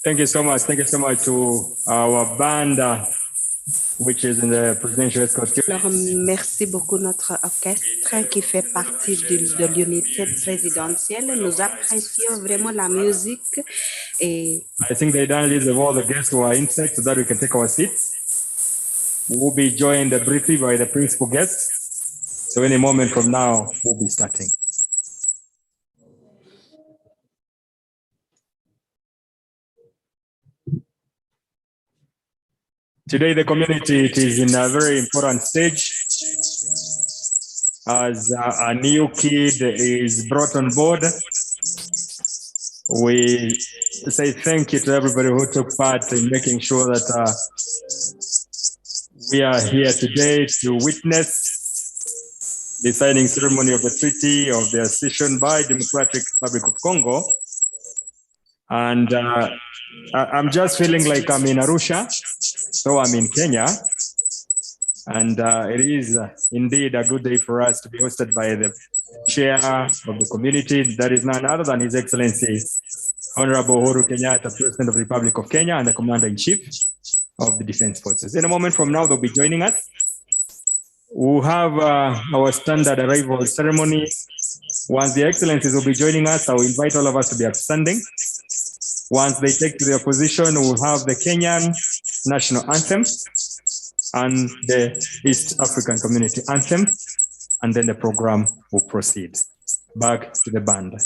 Thank you so much. Thank you so much to our band, which is in the presidential escort. Alors, merci beaucoup notre orchestre qui fait partie de l'unité présidentielle. Nous apprécions vraiment la musique et I think they done list of all the guests who are inside so that we can take our seats. We will be joined briefly by the principal guest. So any moment from now, we'll be starting. Today, the community is in a very important stage as a new kid is brought on board. We say thank you to everybody who took part in making sure that we are here today to witness the signing ceremony of the treaty of the accession by Democratic Republic of Congo. And I'm just feeling like I'm in Arusha, so I'm in Kenya. And it is indeed a good day for us to be hosted by the chair of the community. That is none other than His Excellency, Honorable Uhuru Kenyatta, President of the Republic of Kenya and the Commander-in-Chief of the Defense Forces. In a moment from now, they'll be joining us. We'll have our standard arrival ceremony. Once the Excellencies will be joining us, I will invite all of us to be upstanding. Once they take to their position, we'll have the Kenyan national anthem and the East African Community Anthem, and then the program will proceed. Back to the band.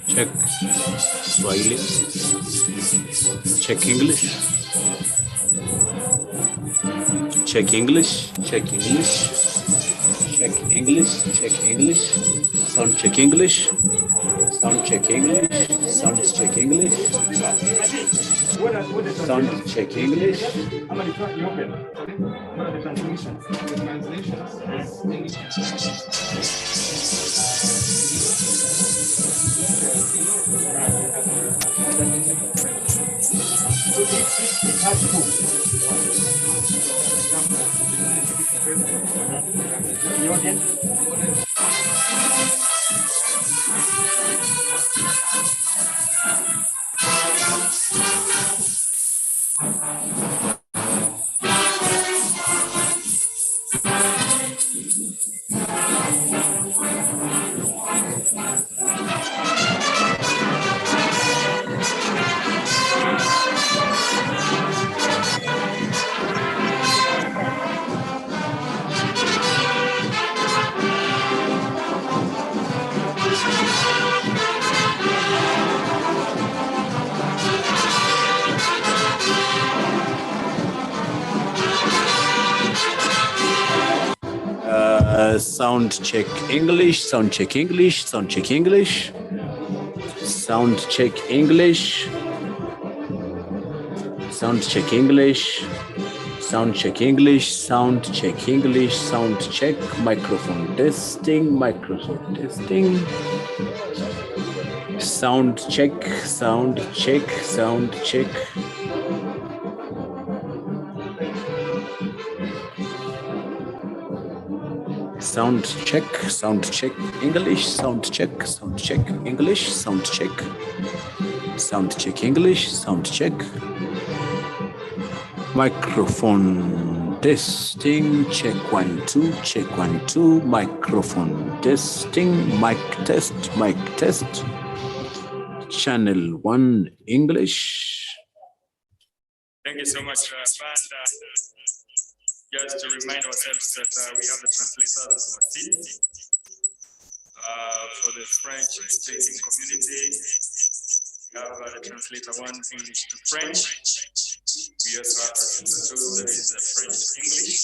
Check Swahili. Check English. Check English. Check English. Check English. Check English. Sound check English. Sound check English. Sound check English. Sound check English. I'm going to try to open. What are the translations? The translations. It has two. The audience. Sound check English, sound check English, sound check English, sound check English, sound check English, sound check English, sound check English, sound check, microphone testing, microphone testing, sound check, sound check, sound check. sound check, English, sound check, English, sound check, English, sound check. Microphone testing, check 1 2, microphone testing, mic test, channel 1 English. Thank you so much, Band. Just to remind ourselves that we have the translators on seat for the French-speaking community. We have the translator 1 English to French. We also have translator 2 that is French-English.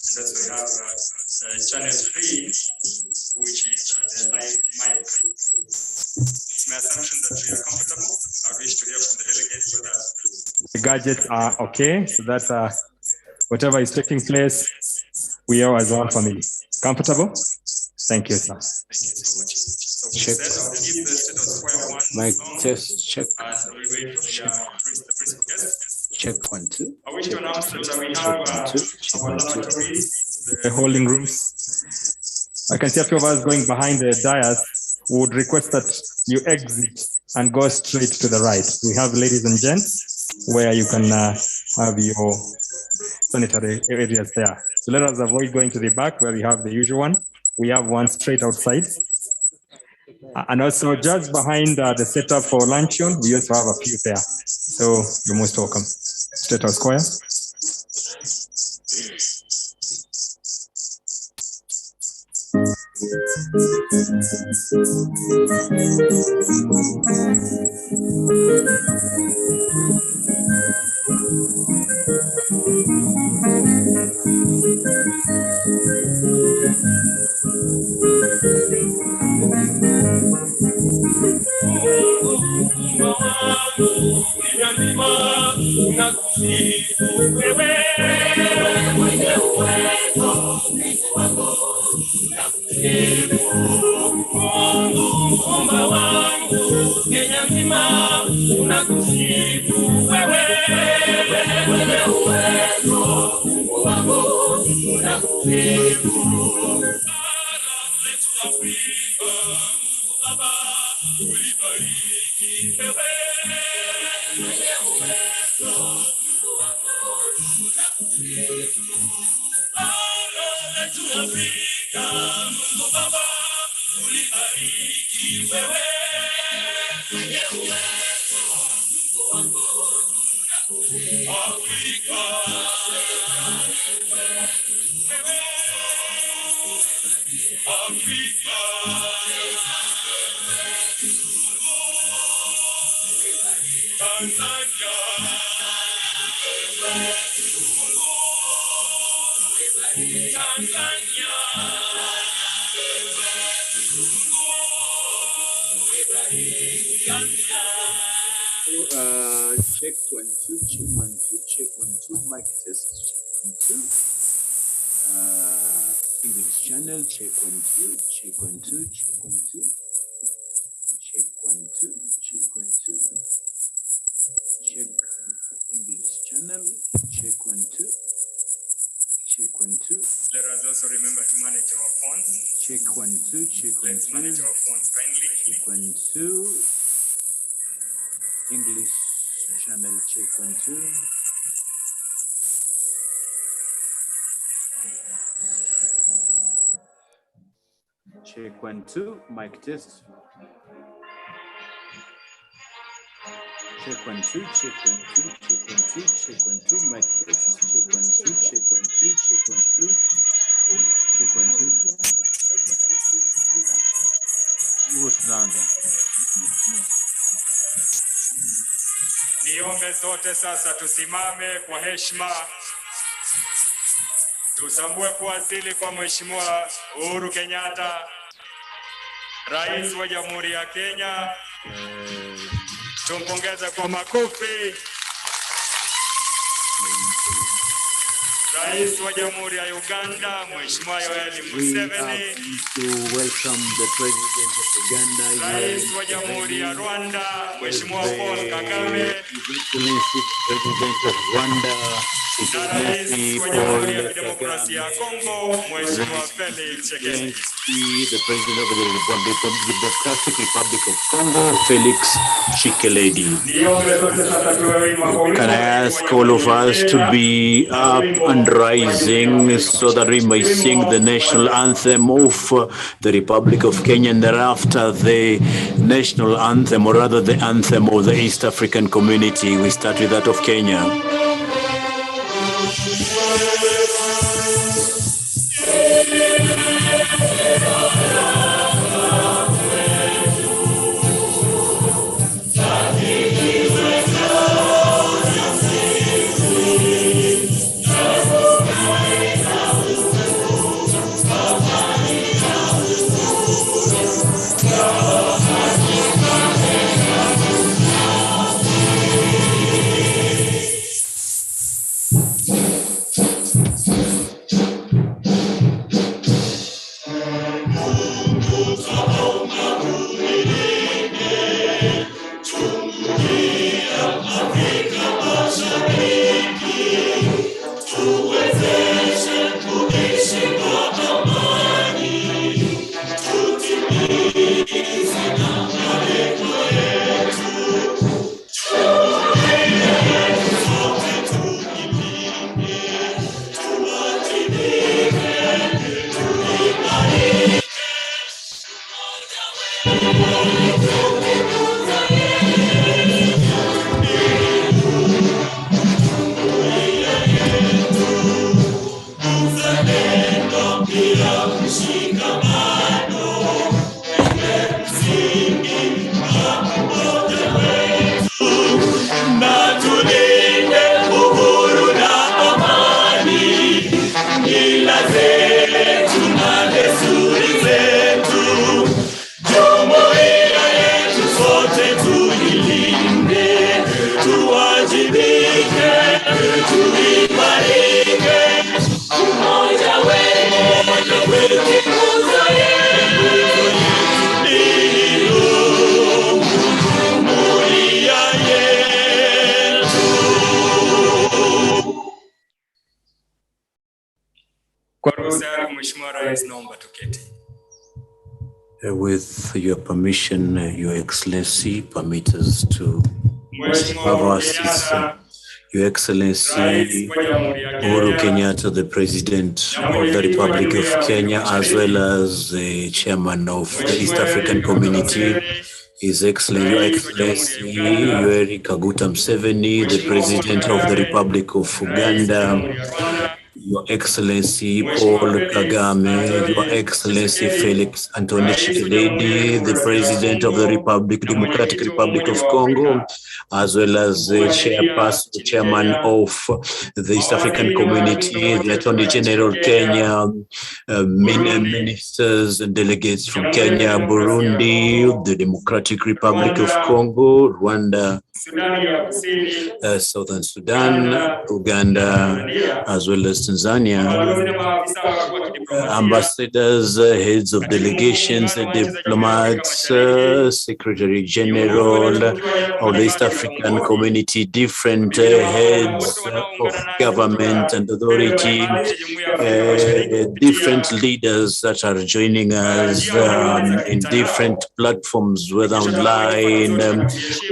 And also we have channel 3, which is the live mic. It's my assumption that we are comfortable. I wish to hear from the delegates whether the gadgets are okay, so that whatever is taking place, we are as one family. Comfortable? Thank you, sir. Thank you so much. So Check. Mic test, check. And we wait for the principal guest. Check 1 2. I wish to announce that we have our laboratories, the holding rooms. I can see a few of us going behind the dais. We would request that you exit and go straight to the right. We have ladies and gents where you can have your sanitary areas there. So let us avoid going to the back where we have the usual one. We have one straight outside. And also just behind the setup for luncheon, we also have a few there. So you're most welcome. Straight out square. Check 1 2, check 1 2, check 1 2, mic test, check 1 2. English channel, check 1 2, check 1 2, check 1 2, check 1 2, check 1 2, check English channel, check 1 2, check 1 2. Let us also remember to manage our phones. Check 1 2, check 1 Let's 2. manage our phones kindly. Check 1 2. English channel, check 1 2. Check 1 2, mic test. Check 1 2, check 1 2, check 1 2, check 1 2, mic test. Check 1 2, check 1 2, check 1 2, check 1 2. What's down there? Niombe sote sasa tusimame kwa heshima. Tusambue kuwasili kwa Mheshimiwa Uhuru Kenyatta, Rais wa Jamhuri ya Kenya. Tumpongeze kwa makofi. Rais wa Jamhuri ya Uganda, Mheshimiwa Yoweri Museveni. To welcome the President of Uganda, Rais wa Jamhuri ya Rwanda, Mheshimiwa Paul Kagame. President of Rwanda, Rais wa Jamhuri ya Kidemokrasia ya Kongo, Mheshimiwa Felix. The President of the Democratic Republic of Congo, Felix Tshisekedi. Can I ask all of us to be up and rising so that we may sing the national anthem of the Republic of Kenya, and thereafter the national anthem, or rather the anthem of the East African community. We start with that of Kenya. With your permission, Your Excellency, permit us to have our seats. Your Excellency, Uhuru Kenyatta, the President of the Republic of Kenya, as well as the Chairman of the East African Community, His Excellency, Your Excellency, Yoweri Museveni, the President of the Republic of Uganda, Your Excellency Paul Kagame, Your Excellency Felix Tshisekedi, the President of the Democratic Republic of Congo, as well as the Chairman of the East African Community, the Attorney General Kenya, ministers and delegates from Kenya, Burundi, the Democratic Republic of Congo, Rwanda, Southern Sudan, Uganda, as well as Tanzania, ambassadors, heads of delegations, diplomats, Secretary General of the East African Community, different heads of government and authority, different leaders that are joining us in different platforms, whether online,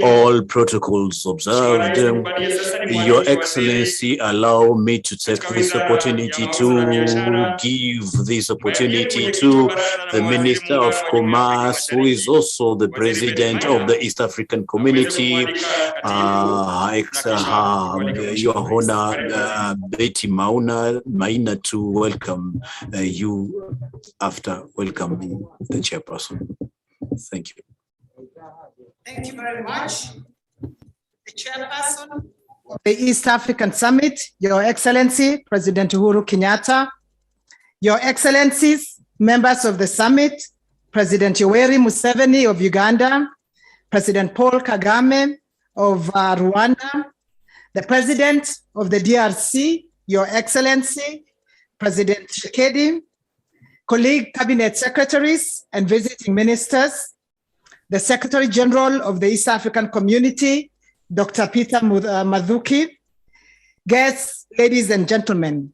all protocols observed. Your Excellency, allow me to take this opportunity to give this opportunity to the Minister of Commerce, who is also the President of the East African Community, Your Honor, Betty Maina, to welcome you after welcoming the chairperson. Thank you. Thank you very much. The chairperson of the East African Summit, Your Excellency, President Uhuru Kenyatta, Your Excellencies, members of the summit, President Yoweri Museveni of Uganda, President Paul Kagame of Rwanda, the President of the DRC, Your Excellency, President Tshisekedi, colleague cabinet secretaries and visiting ministers, the Secretary General of the East African Community, Dr. Peter Mathuki, guests, ladies and gentlemen.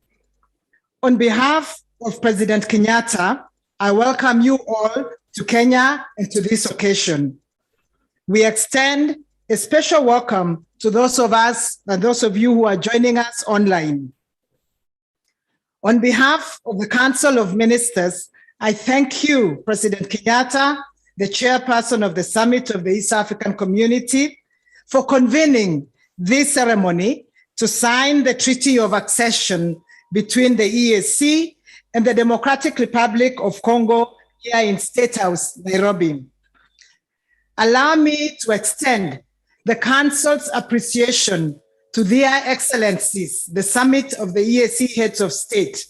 On behalf of President Kenyatta, I welcome you all to Kenya and to this occasion. We extend a special welcome to those of us and those of you who are joining us online. On behalf of the Council of Ministers, I thank you, President Kenyatta, the chairperson of the Summit of the East African Community, for convening this ceremony to sign the Treaty of Accession between the EAC and the Democratic Republic of Congo here in State House, Nairobi. Allow me to extend the Council's appreciation to their excellencies, the Summit of the EAC Heads of State.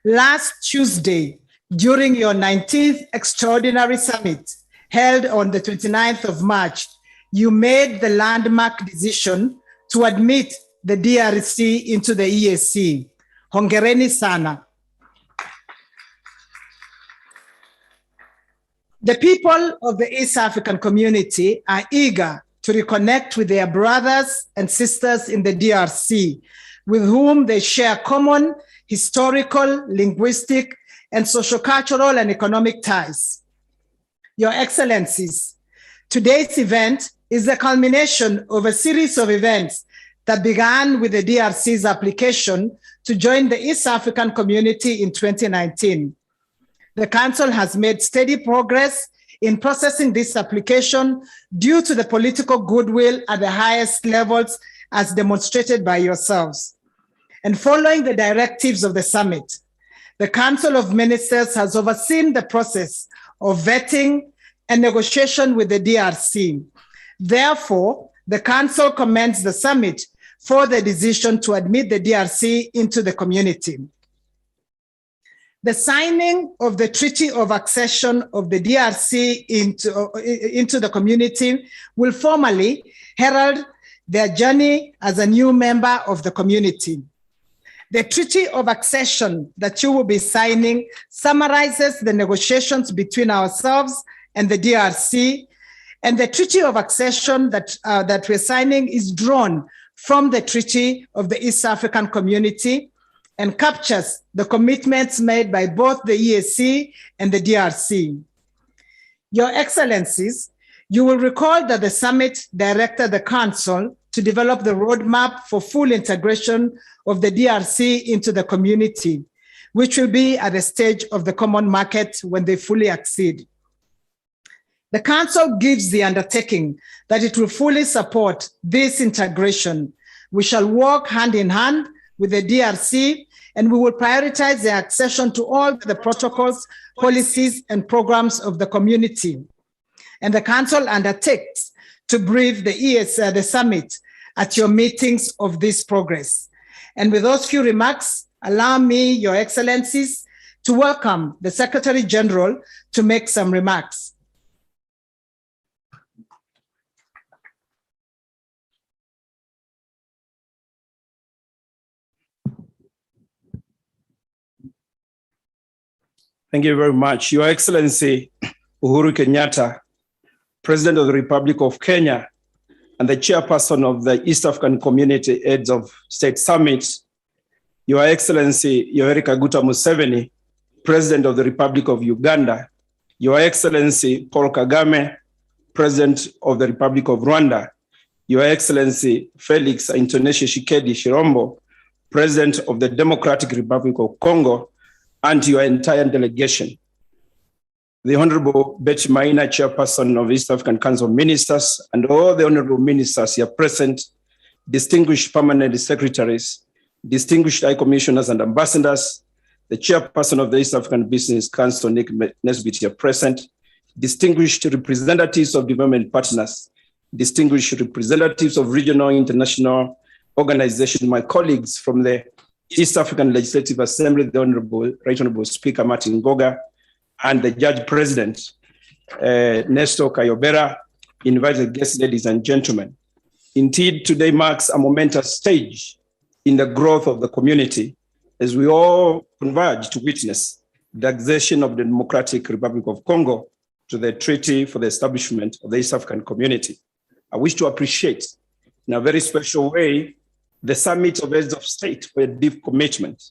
Last Tuesday, during your 19th Extraordinary Summit, held on the 29th of March, you made the landmark decision to admit the DRC into the EAC. Hongereni sana. The people of the East African community are eager to reconnect with their brothers and sisters in the DRC, with whom they share common historical, linguistic, and socio-cultural and economic ties. Your Excellencies, today's event is the culmination of a series of events that began with the DRC's application to join the East African community in 2019. The Council has made steady progress in processing this application due to the political goodwill at the highest levels as demonstrated by yourselves. And following the directives of the summit, the Council of Ministers has overseen the process of vetting and negotiation with the DRC. Therefore, the Council commends the summit for the decision to admit the DRC into the community. The signing of the Treaty of Accession of the DRC into the community will formally herald their journey as a new member of the community. The Treaty of Accession that you will be signing summarizes the negotiations between ourselves and the DRC, and the Treaty of Accession that we're signing is drawn from the Treaty of the East African Community and captures the commitments made by both the EAC and the DRC. Your Excellencies, you will recall that the summit directed the Council to develop the roadmap for full integration of the DRC into the community, which will be at the stage of the common market when they fully accede. The Council gives the undertaking that it will fully support this integration. We shall work hand in hand with the DRC, and we will prioritize the accession to all the protocols, policies, and programs of the community. And the Council undertakes to brief the summit at your meetings of this progress. And with those few remarks, allow me, Your Excellencies, to welcome the Secretary General to make some remarks. Thank you very much. Your Excellency, Uhuru Kenyatta, President of the Republic of Kenya, and the Chairperson of the East African Community Heads of State Summit, Your Excellency, Yoweri Museveni, President of the Republic of Uganda, Your Excellency, Paul Kagame, President of the Republic of Rwanda, Your Excellency, Felix Tshisekedi Chilombo, President of the Democratic Republic of Congo, and your entire delegation. The Honorable Betty Maina, Chairperson of East African Council of Ministers, and all the Honorable Ministers here present, distinguished permanent secretaries, distinguished high commissioners and ambassadors, the Chairperson of the East African Business Council, Nick Nesbitt here present, distinguished representatives of development partners, distinguished representatives of regional international organizations, my colleagues from the East African Legislative Assembly, the Right Honorable Speaker Martin Goga, and the Judge President, Nestor Kayobera, invited guests, ladies and gentlemen. Indeed, today marks a momentous stage in the growth of the community as we all converge to witness the accession of the Democratic Republic of Congo to the Treaty for the Establishment of the East African Community. I wish to appreciate in a very special way the Summit of Heads of State for a deep commitment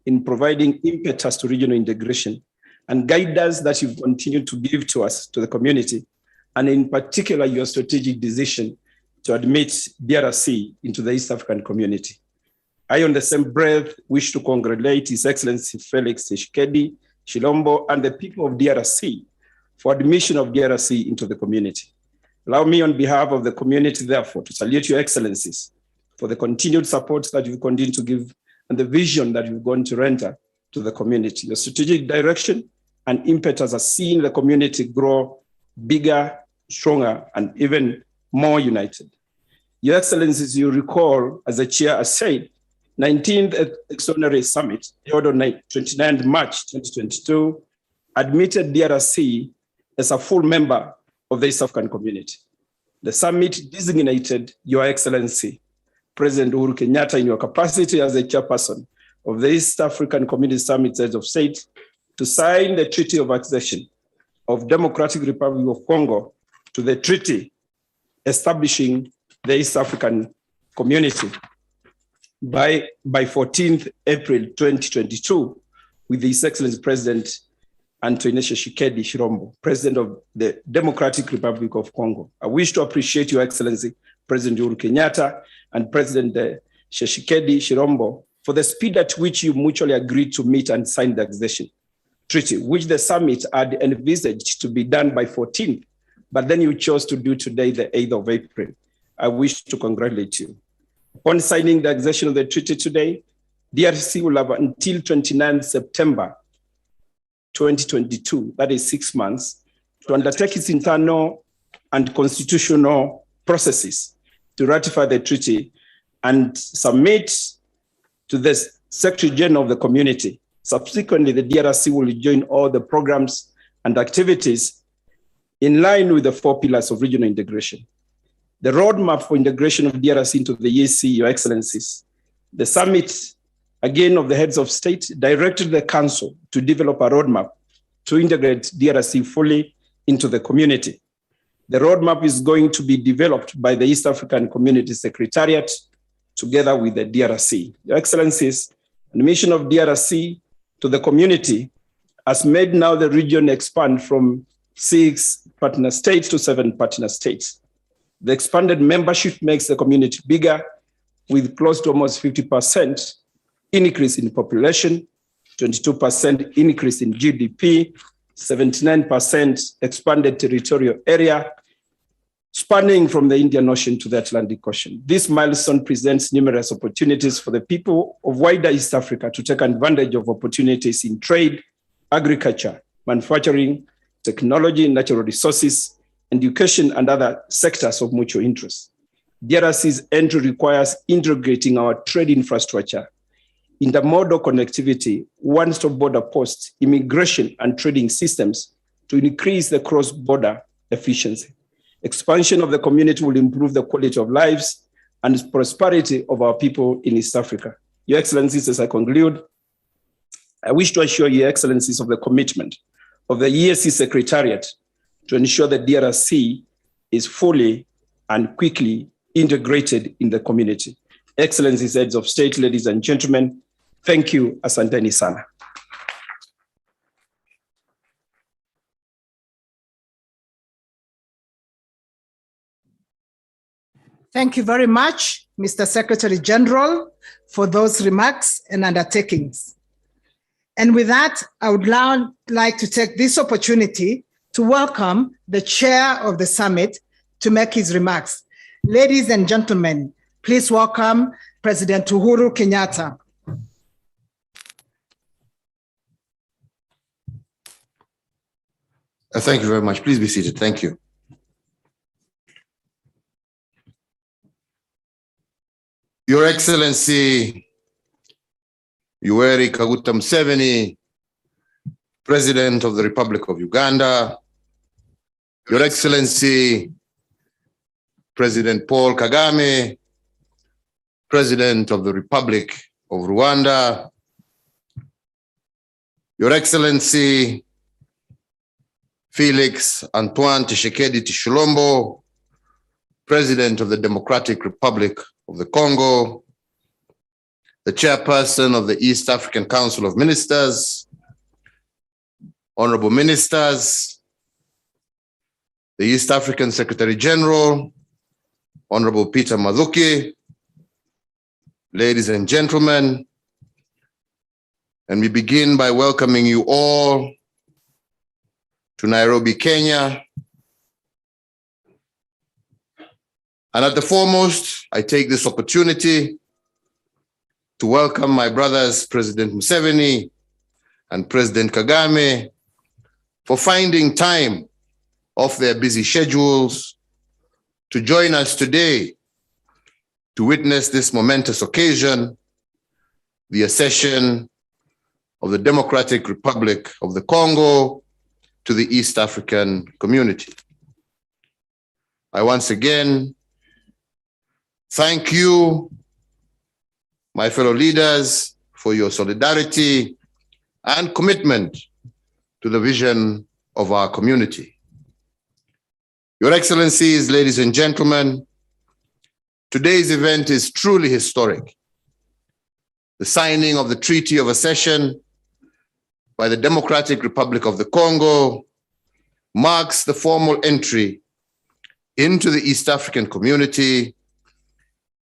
in providing impetus to regional integration and guidance that you've continued to give to us, to the community, and in particular, your strategic decision to admit DRC into the East African community. I, on the same breath, wish to congratulate His Excellency Felix Tshisekedi, Chilombo, and the people of DRC for admission of DRC into the community. Allow me, on behalf of the community, therefore, to salute your excellencies for the continued support that you continue to give and the vision that you're going to render to the community. Your strategic direction and impetus are seeing the community grow bigger, stronger, and even more united. Your excellencies, you recall, as the chair has said, 19th Extraordinary Summit held on 29th March 2022 admitted DRC as a full member of the East African community. The summit designated Your Excellency, President Uhuru Kenyatta, in your capacity as the chairperson of the East African Community Summit Heads of State to sign the Treaty of Accession of Democratic Republic of Congo to the treaty establishing the East African Community by 14th April 2022 with His Excellency President Tshisekedi Chilombo, President of the Democratic Republic of Congo. I wish to appreciate Your Excellency President Uhuru Kenyatta and President Tshisekedi Chilombo for the speed at which you mutually agreed to meet and sign the accession treaty, which the summit had envisaged to be done by 14th, but then you chose to do today, the 8th of April. I wish to congratulate you. Upon signing the accession of the treaty today, DRC will have until 29th September 2022, that is 6 months, to undertake its internal and constitutional processes to ratify the treaty and submit to the Secretary General of the community. Subsequently, the DRC will join all the programs and activities in line with the 4 pillars of regional integration. The roadmap for integration of DRC into the EAC, Your Excellencies, the summit, again, of the heads of state directed the council to develop a roadmap to integrate DRC fully into the community. The roadmap is going to be developed by the East African Community Secretariat together with the DRC. Your Excellencies, the mission of DRC to the community has made now the region expand from 6 partner states to 7 partner states. The expanded membership makes the community bigger with close to almost 50% increase in population, 22% increase in GDP, 79% expanded territorial area, spanning from the Indian Ocean to the Atlantic Ocean. This milestone presents numerous opportunities for the people of wider East Africa to take advantage of opportunities in trade, agriculture, manufacturing, technology, natural resources, education, and other sectors of mutual interest. DRC's entry requires integrating our trade infrastructure, intermodal connectivity, one-stop border posts, immigration, and trading systems to increase the cross-border efficiency. Expansion of the community will improve the quality of lives and prosperity of our people in East Africa. Your Excellencies, as I conclude, I wish to assure Your Excellencies of the commitment of the EAC Secretariat to ensure that DRC is fully and quickly integrated in the community. Excellencies, heads of state, ladies and gentlemen, thank you. Asanteni sana. Thank you very much, Mr. Secretary General, for those remarks and undertakings. And with that, I would now like to take this opportunity to welcome the chair of the summit to make his remarks. Ladies and gentlemen, please welcome President Uhuru Kenyatta. Thank you very much. Please be seated. Thank you. Your Excellency, Yoweri Museveni, President of the Republic of Uganda, Your Excellency, President Paul Kagame, President of the Republic of Rwanda, Your Excellency Felix Antoine Tshisekedi Tshilombo, President of the Democratic Republic of the Congo, the Chairperson of the East African Council of Ministers, Honorable Ministers, the East African Secretary General, Honorable Peter Mathuki, ladies and gentlemen, and we begin by welcoming you all to Nairobi, Kenya. And at the foremost, I take this opportunity to welcome my brothers, President Museveni and President Kagame, for finding time off their busy schedules to join us today to witness this momentous occasion, the accession of the Democratic Republic of the Congo to the East African community. I once again thank you, my fellow leaders, for your solidarity and commitment to the vision of our community. Your Excellencies, ladies and gentlemen, today's event is truly historic. The signing of the Treaty of Accession by the Democratic Republic of the Congo marks the formal entry into the East African community,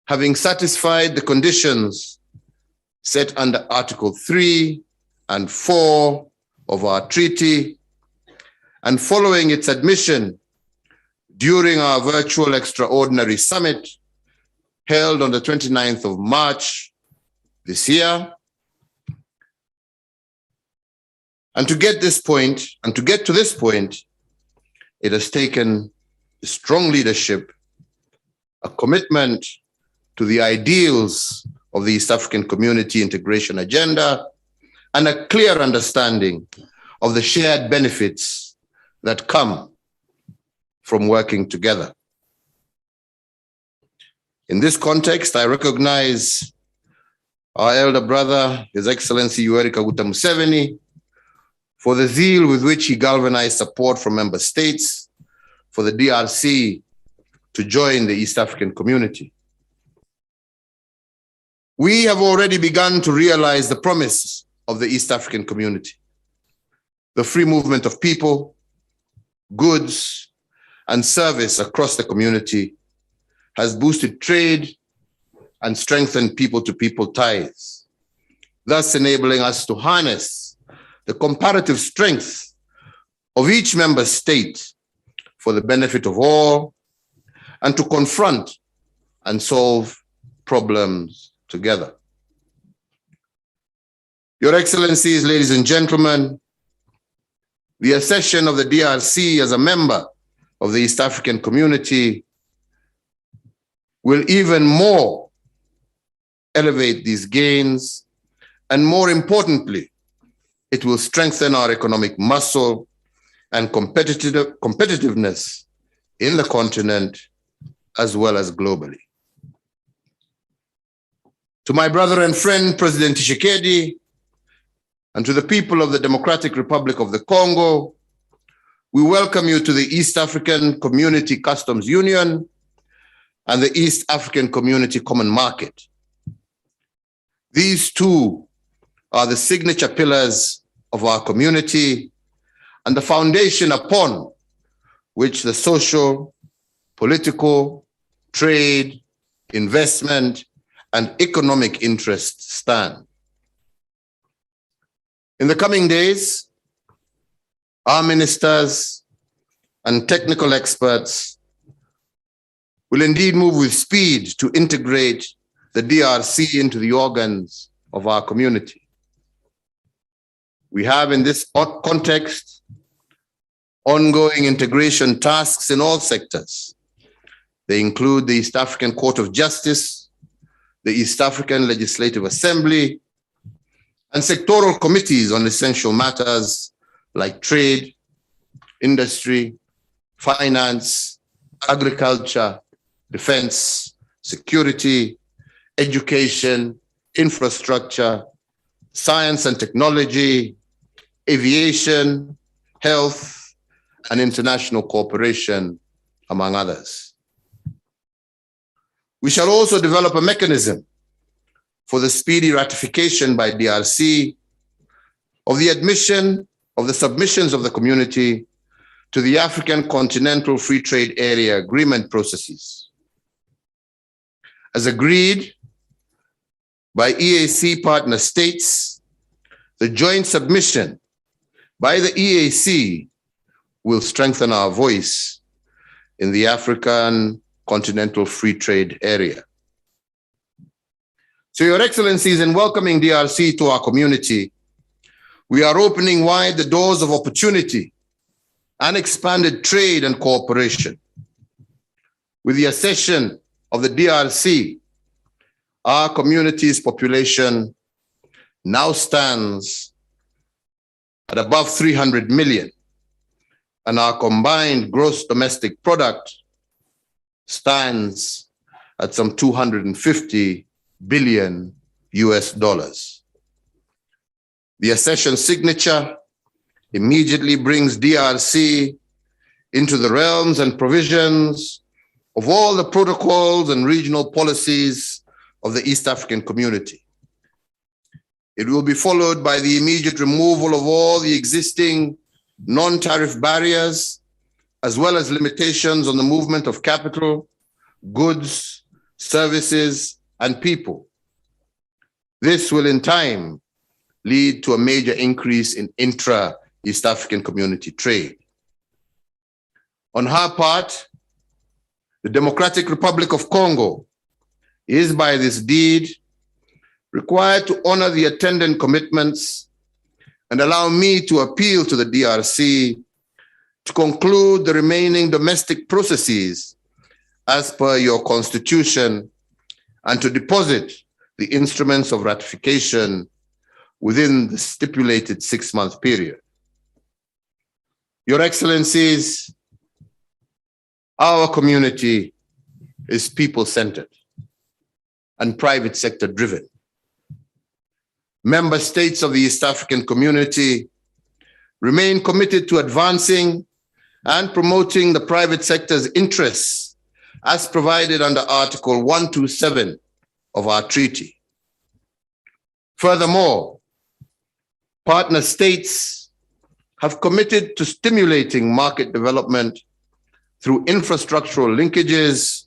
having satisfied the conditions set under Article 3 and 4 of our treaty, and following its admission during our virtual extraordinary summit held on the 29th of March this year. And to get to this point, it has taken strong leadership, a commitment to the ideals of the East African community integration agenda, and a clear understanding of the shared benefits that come from working together. In this context, I recognize our elder brother, His Excellency Yoweri Museveni, for the zeal with which he galvanized support from member states for the DRC to join the East African community. We have already begun to realize the promise of the East African community. The free movement of people, goods, and service across the community has boosted trade and strengthened people-to-people ties, thus enabling us to harness the comparative strength of each member state for the benefit of all, and to confront and solve problems together. Your Excellencies, ladies and gentlemen, the accession of the DRC as a member of the East African community will even more elevate these gains, and more importantly, it will strengthen our economic muscle and competitiveness in the continent as well as globally. To my brother and friend, President Tshisekedi, and to the people of the Democratic Republic of the Congo, we welcome you to the East African Community Customs Union and the East African Community Common Market. These two are the signature pillars of our community and the foundation upon which the social, political, trade, investment, and economic interests stand. In the coming days, our ministers and technical experts will indeed move with speed to integrate the DRC into the organs of our community. We have in this context ongoing integration tasks in all sectors. They include the East African Court of Justice, the East African Legislative Assembly, and sectoral committees on essential matters like trade, industry, finance, agriculture, defense, security, education, infrastructure, science and technology, aviation, health, and international cooperation, among others. We shall also develop a mechanism for the speedy ratification by DRC of the admission of the submissions of the community to the African Continental Free Trade Area agreement processes. As agreed by EAC partner states, the joint submission by the EAC will strengthen our voice in the African Continental Free Trade Area. So, Your Excellencies, in welcoming DRC to our community, we are opening wide the doors of opportunity and expanded trade and cooperation. With the accession of the DRC, our community's population now stands at above 300 million, and our combined gross domestic product stands at some 250 billion US dollars. The accession signature immediately brings DRC into the realms and provisions of all the protocols and regional policies of the East African community. It will be followed by the immediate removal of all the existing non-tariff barriers, as well as limitations on the movement of capital, goods, services, and people. This will in time lead to a major increase in intra-East African community trade. On her part, the Democratic Republic of Congo is by this deed required to honor the attendant commitments and allow me to appeal to the DRC to conclude the remaining domestic processes as per your constitution and to deposit the instruments of ratification within the stipulated 6-month period. Your Excellencies, our community is people-centered and private sector driven. Member states of the East African community remain committed to advancing and promoting the private sector's interests as provided under Article 127 of our treaty. Furthermore, partner states have committed to stimulating market development through infrastructural linkages,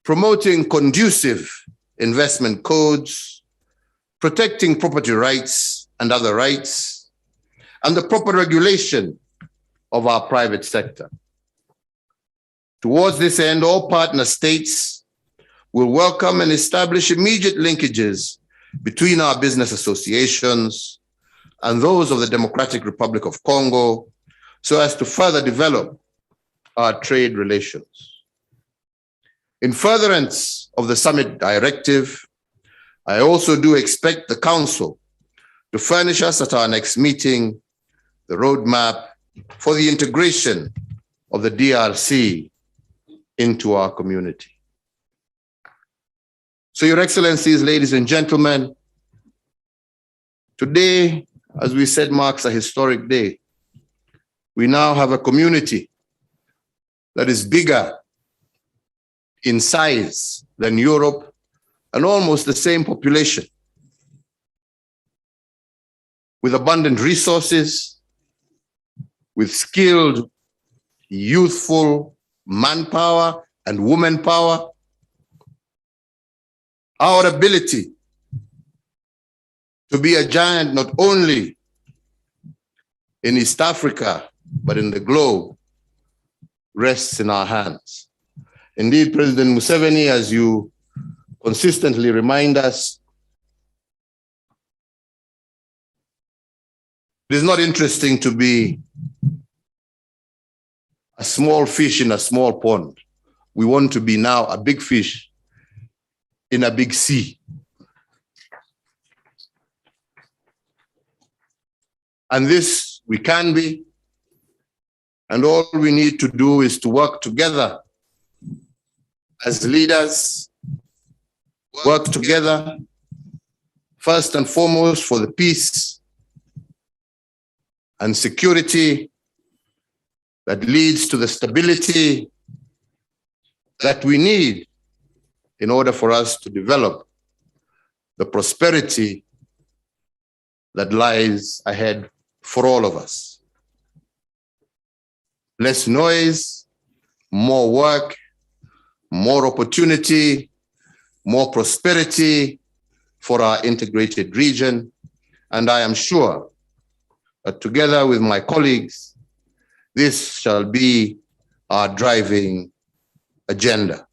promoting conducive investment codes, protecting property rights and other rights, and the proper regulation of our private sector. Towards this end, all partner states will welcome and establish immediate linkages between our business associations and those of the Democratic Republic of Congo so as to further develop our trade relations. In furtherance of the summit directive, I also do expect the Council to furnish us at our next meeting the roadmap for the integration of the DRC into our community. So, Your Excellencies, ladies and gentlemen, today, as we said, marks a historic day. We now have a community that is bigger in size than Europe and almost the same population, with abundant resources, with skilled, youthful manpower and woman power. Our ability to be a giant not only in East Africa, but in the globe, rests in our hands. Indeed, President Museveni, as you consistently remind us, it is not interesting to be a small fish in a small pond. We want to be now a big fish in a big sea. And this we can be, and all we need to do is to work together as leaders, work together, first and foremost for the peace and security that leads to the stability that we need in order for us to develop the prosperity that lies ahead for all of us. Less noise, more work, more opportunity, more prosperity for our integrated region. And I am sure that together with my colleagues, this shall be our driving agenda.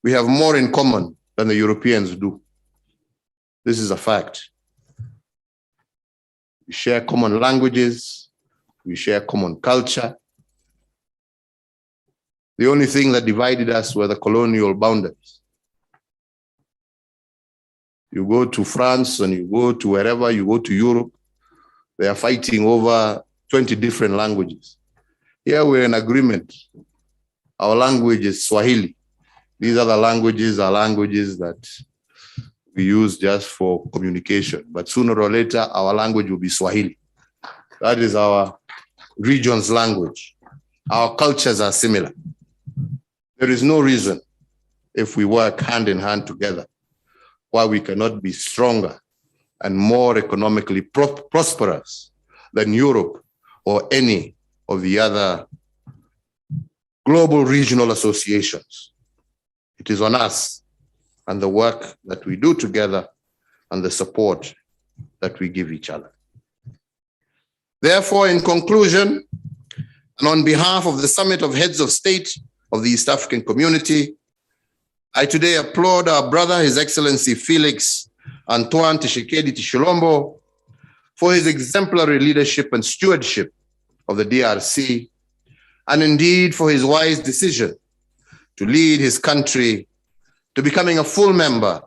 We have more in common than the Europeans do. This is a fact. We share common languages, we share common culture. The only thing that divided us were the colonial boundaries. You go to France and you go to wherever, you go to Europe, they are fighting over 20 different languages. Here we're in agreement. Our language is Swahili. These other languages are languages that we use just for communication. But sooner or later, our language will be Swahili. That is our region's language. Our cultures are similar. There is no reason, if we work hand in hand together, why we cannot be stronger and more economically prosperous than Europe or any of the other global regional associations. It is on us and the work that we do together and the support that we give each other. Therefore, in conclusion, and on behalf of the Summit of Heads of State of the East African Community, I today applaud our brother, His Excellency Felix Antoine Tshisekedi Tshilombo, for his exemplary leadership and stewardship of the DRC, and indeed for his wise decision to lead his country to becoming a full member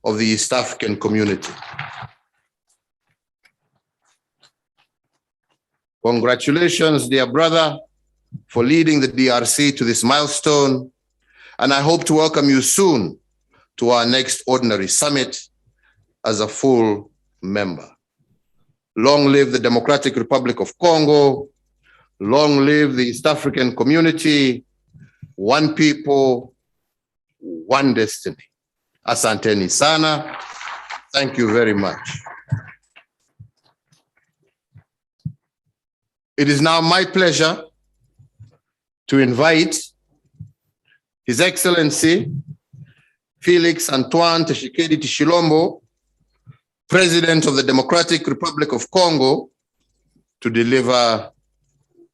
of the East African Community. Congratulations, dear brother, for leading the DRC to this milestone, and I hope to welcome you soon to our next ordinary summit as a full member. Long live the Democratic Republic of Congo. Long live the East African Community. One people, one destiny. Asanteni sana. Thank you very much. It is now my pleasure to invite His Excellency Felix Antoine Tshisekedi Tshilombo, President of the Democratic Republic of Congo, to deliver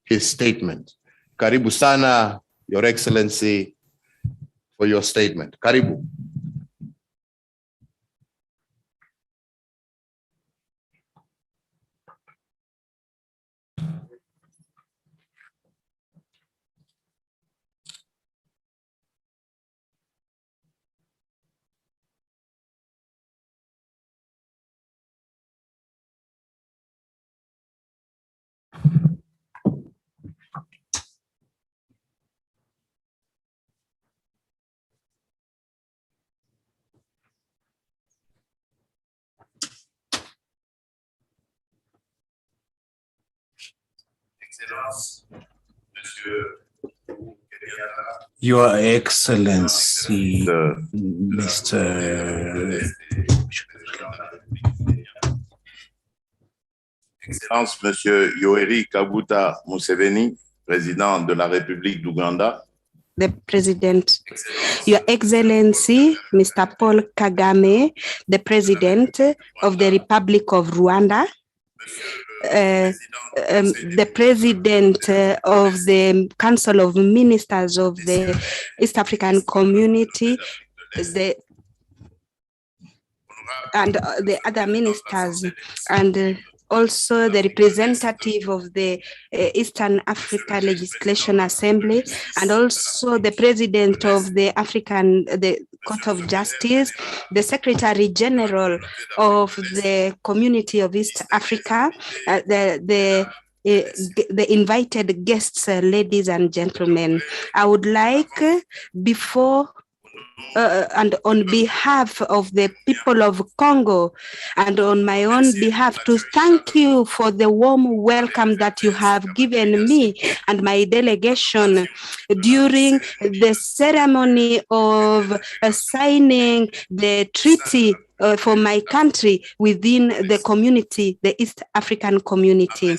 his statement. Karibu sana, Your Excellency, for your statement. Karibu. Your Excellency, Mr. Excellence, Monsieur Yoweri Kaguta Museveni, Président de la République d'Ouganda. The President, Your Excellency, Mr. Paul Kagame, the President of the Republic of Rwanda. The President of the Council of Ministers of the East African Community, and the other ministers, and also the representative of the Eastern Africa Legislation Assembly, and also the President of the Court of Justice, the Secretary General of the Community of East Africa, the invited guests, ladies and gentlemen. I would like, before and on behalf of the people of Congo and on my own behalf, to thank you for the warm welcome that you have given me and my delegation during the ceremony of signing the treaty for my country within the community, the East African community.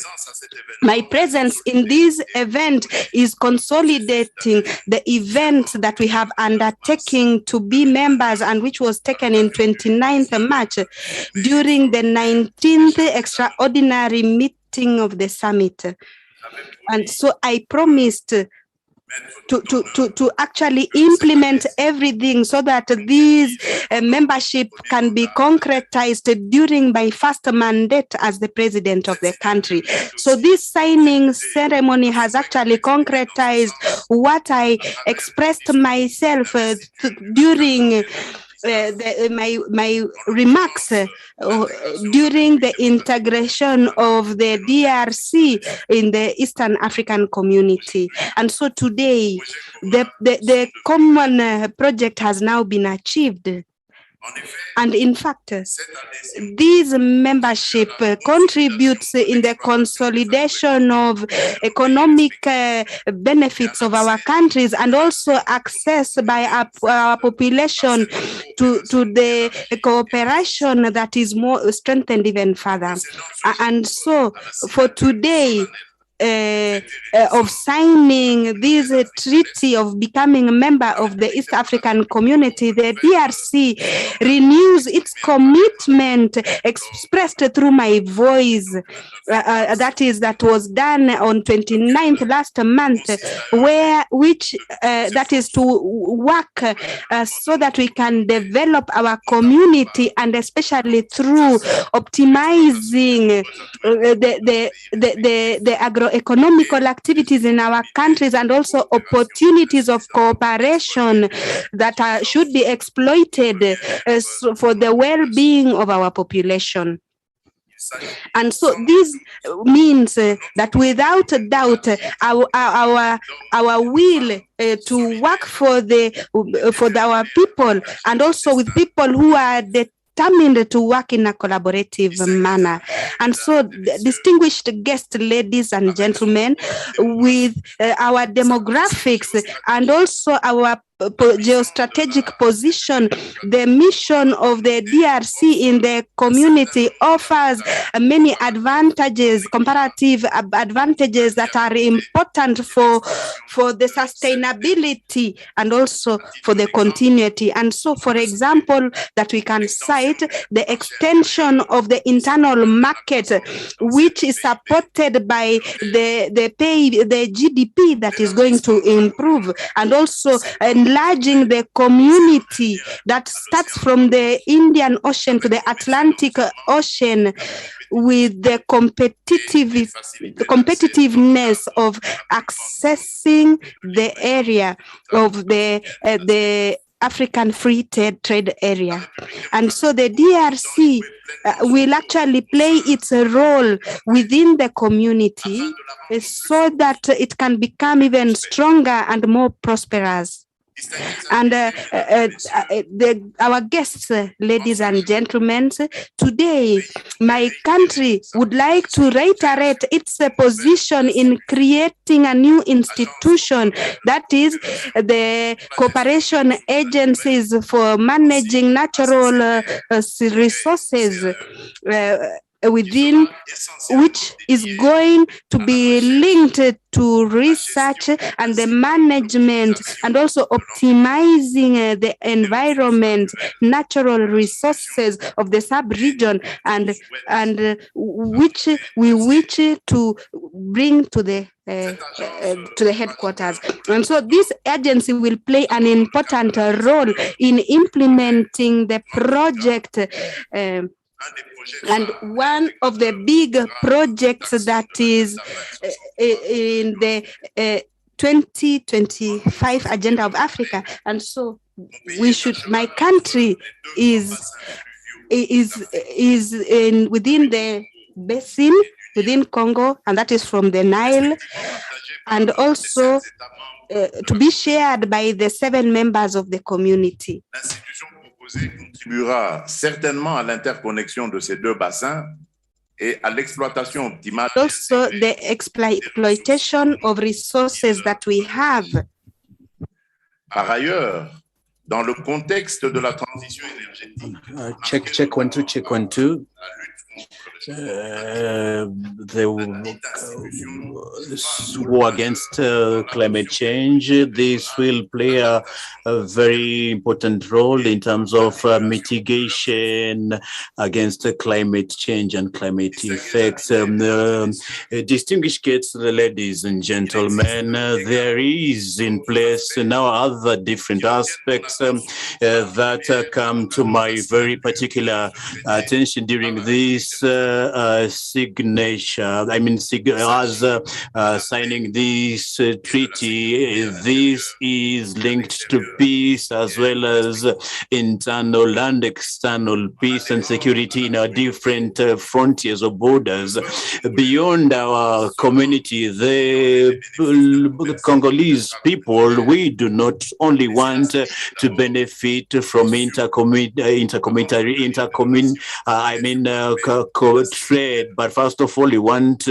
My presence in this event is consolidating the event that we have undertaken to be members and which was taken in 29th March during the 19th extraordinary meeting of the summit. And so I promised to actually implement everything so that this membership can be concretized during my first mandate as the president of the country. So this signing ceremony has actually concretized what I expressed myself during my remarks during the integration of the DRC in the Eastern African community. And so today, the common project has now been achieved. And in fact, this membership contributes in the consolidation of economic benefits of our countries and also access by our population to the cooperation that is more strengthened even further. And so for today, of signing this treaty of becoming a member of the East African community, the DRC renews its commitment expressed through my voice. That was done on 29th last month, that is to work so that we can develop our community, and especially through optimizing the agroeconomical activities in our countries and also opportunities of cooperation that should be exploited for the well-being of our population. And so this means that without a doubt, our will to work for our people and also with people who are determined to work in a collaborative manner. And so, distinguished guests, ladies and gentlemen, with our demographics and also our geostrategic position, the mission of the DRC in the community offers many advantages, comparative advantages that are important for the sustainability and also for the continuity. And so, for example, that we can cite the extension of the internal market, which is supported by the GDP that is going to improve, and also enlarging the community that starts from the Indian Ocean to the Atlantic Ocean with the competitiveness of accessing the area of the African free trade area. And so the DRC will actually play its role within the community so that it can become even stronger and more prosperous. And our guests, ladies and gentlemen, today my country would like to reiterate its position in creating a new institution, that is the cooperation agencies for managing natural resources, within which is going to be linked to research and the management and also optimizing the environment, natural resources of the sub-region, and which we wish to bring to the headquarters. And so this agency will play an important role in implementing the project. And one of the big projects that is in the 2025 agenda of Africa, and so my country is within the basin within Congo, and that is from the Nile, and also to be shared by the 7 members of the community. L'institution proposée contribuera certainement à l'interconnexion de ces deux bassins et à l'exploitation optimale Also, the exploitation of resources that we have. Par ailleurs, dans le contexte de la transition énergétique, Check 1 2, check 1 2. The war against climate change. This will play a very important role in terms of mitigation against climate change and climate effects. Distinguished guests, ladies and gentlemen, there is in place now other different aspects that come to my very particular attention during this signature. I mean, signing this treaty. This is linked to peace as well as internal and external peace and security in our different frontiers or borders. Beyond our community, the Congolese people, we do not only want to benefit from trade, but first of all, we want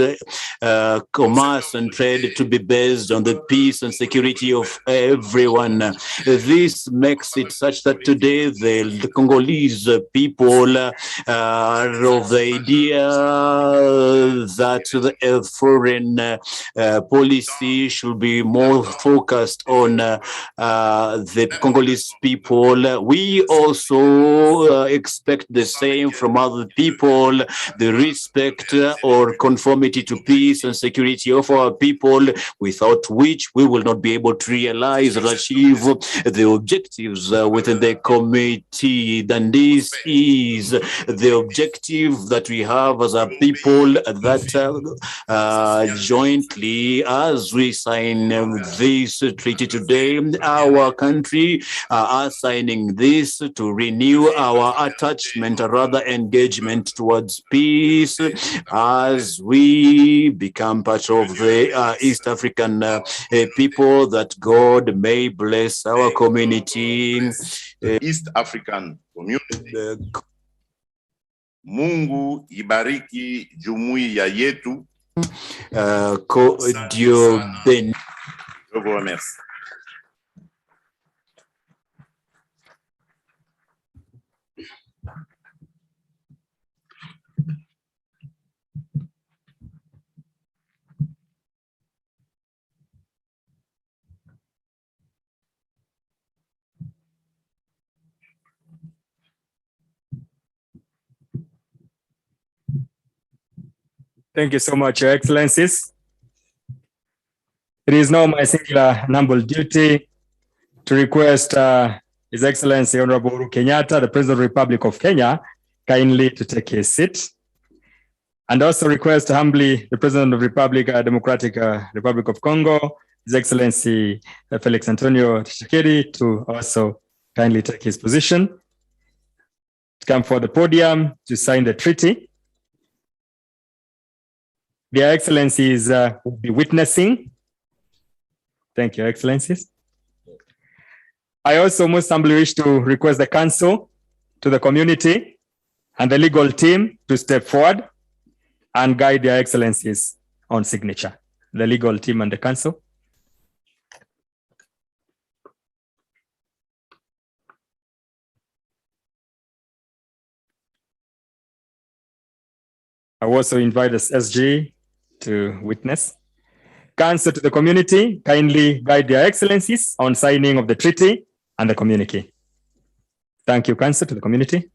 commerce and trade to be based on the peace and security of everyone. This makes it such that today the Congolese people are of the idea that the foreign policy should be more focused on the Congolese people. We also expect the same from other people, the respect or conformity to peace and security of our people, without which we will not be able to realize or achieve the objectives within the committee. Then this is the objective that we have as a people, that jointly, as we sign this treaty today, our country are signing this to renew our attachment, or rather engagement towards peace, as we become part of the East African people, that God may bless our community. East African community. Mungu ibariki jumuiya yetu. Dieu bénisse. Je vous remercie. Thank you so much, Your Excellencies. It is now my singular and humble duty to request His Excellency Honorable Uhuru Kenyatta, the President of the Republic of Kenya, kindly to take his seat. And also request humbly the President of the Democratic Republic of Congo, His Excellency Felix Antonio Tshisekedi, to also kindly take his position, to come for the podium to sign the treaty. Their Excellencies will be witnessing. Thank you, Excellencies. I also most humbly wish to request the Council, to the community, and the legal team to step forward and guide their Excellencies on signature. The legal team and the Council. I also invite the SG to witness. Council, to the community, kindly guide their Excellencies on signing of the treaty and the communique. Thank you, Council, to the community.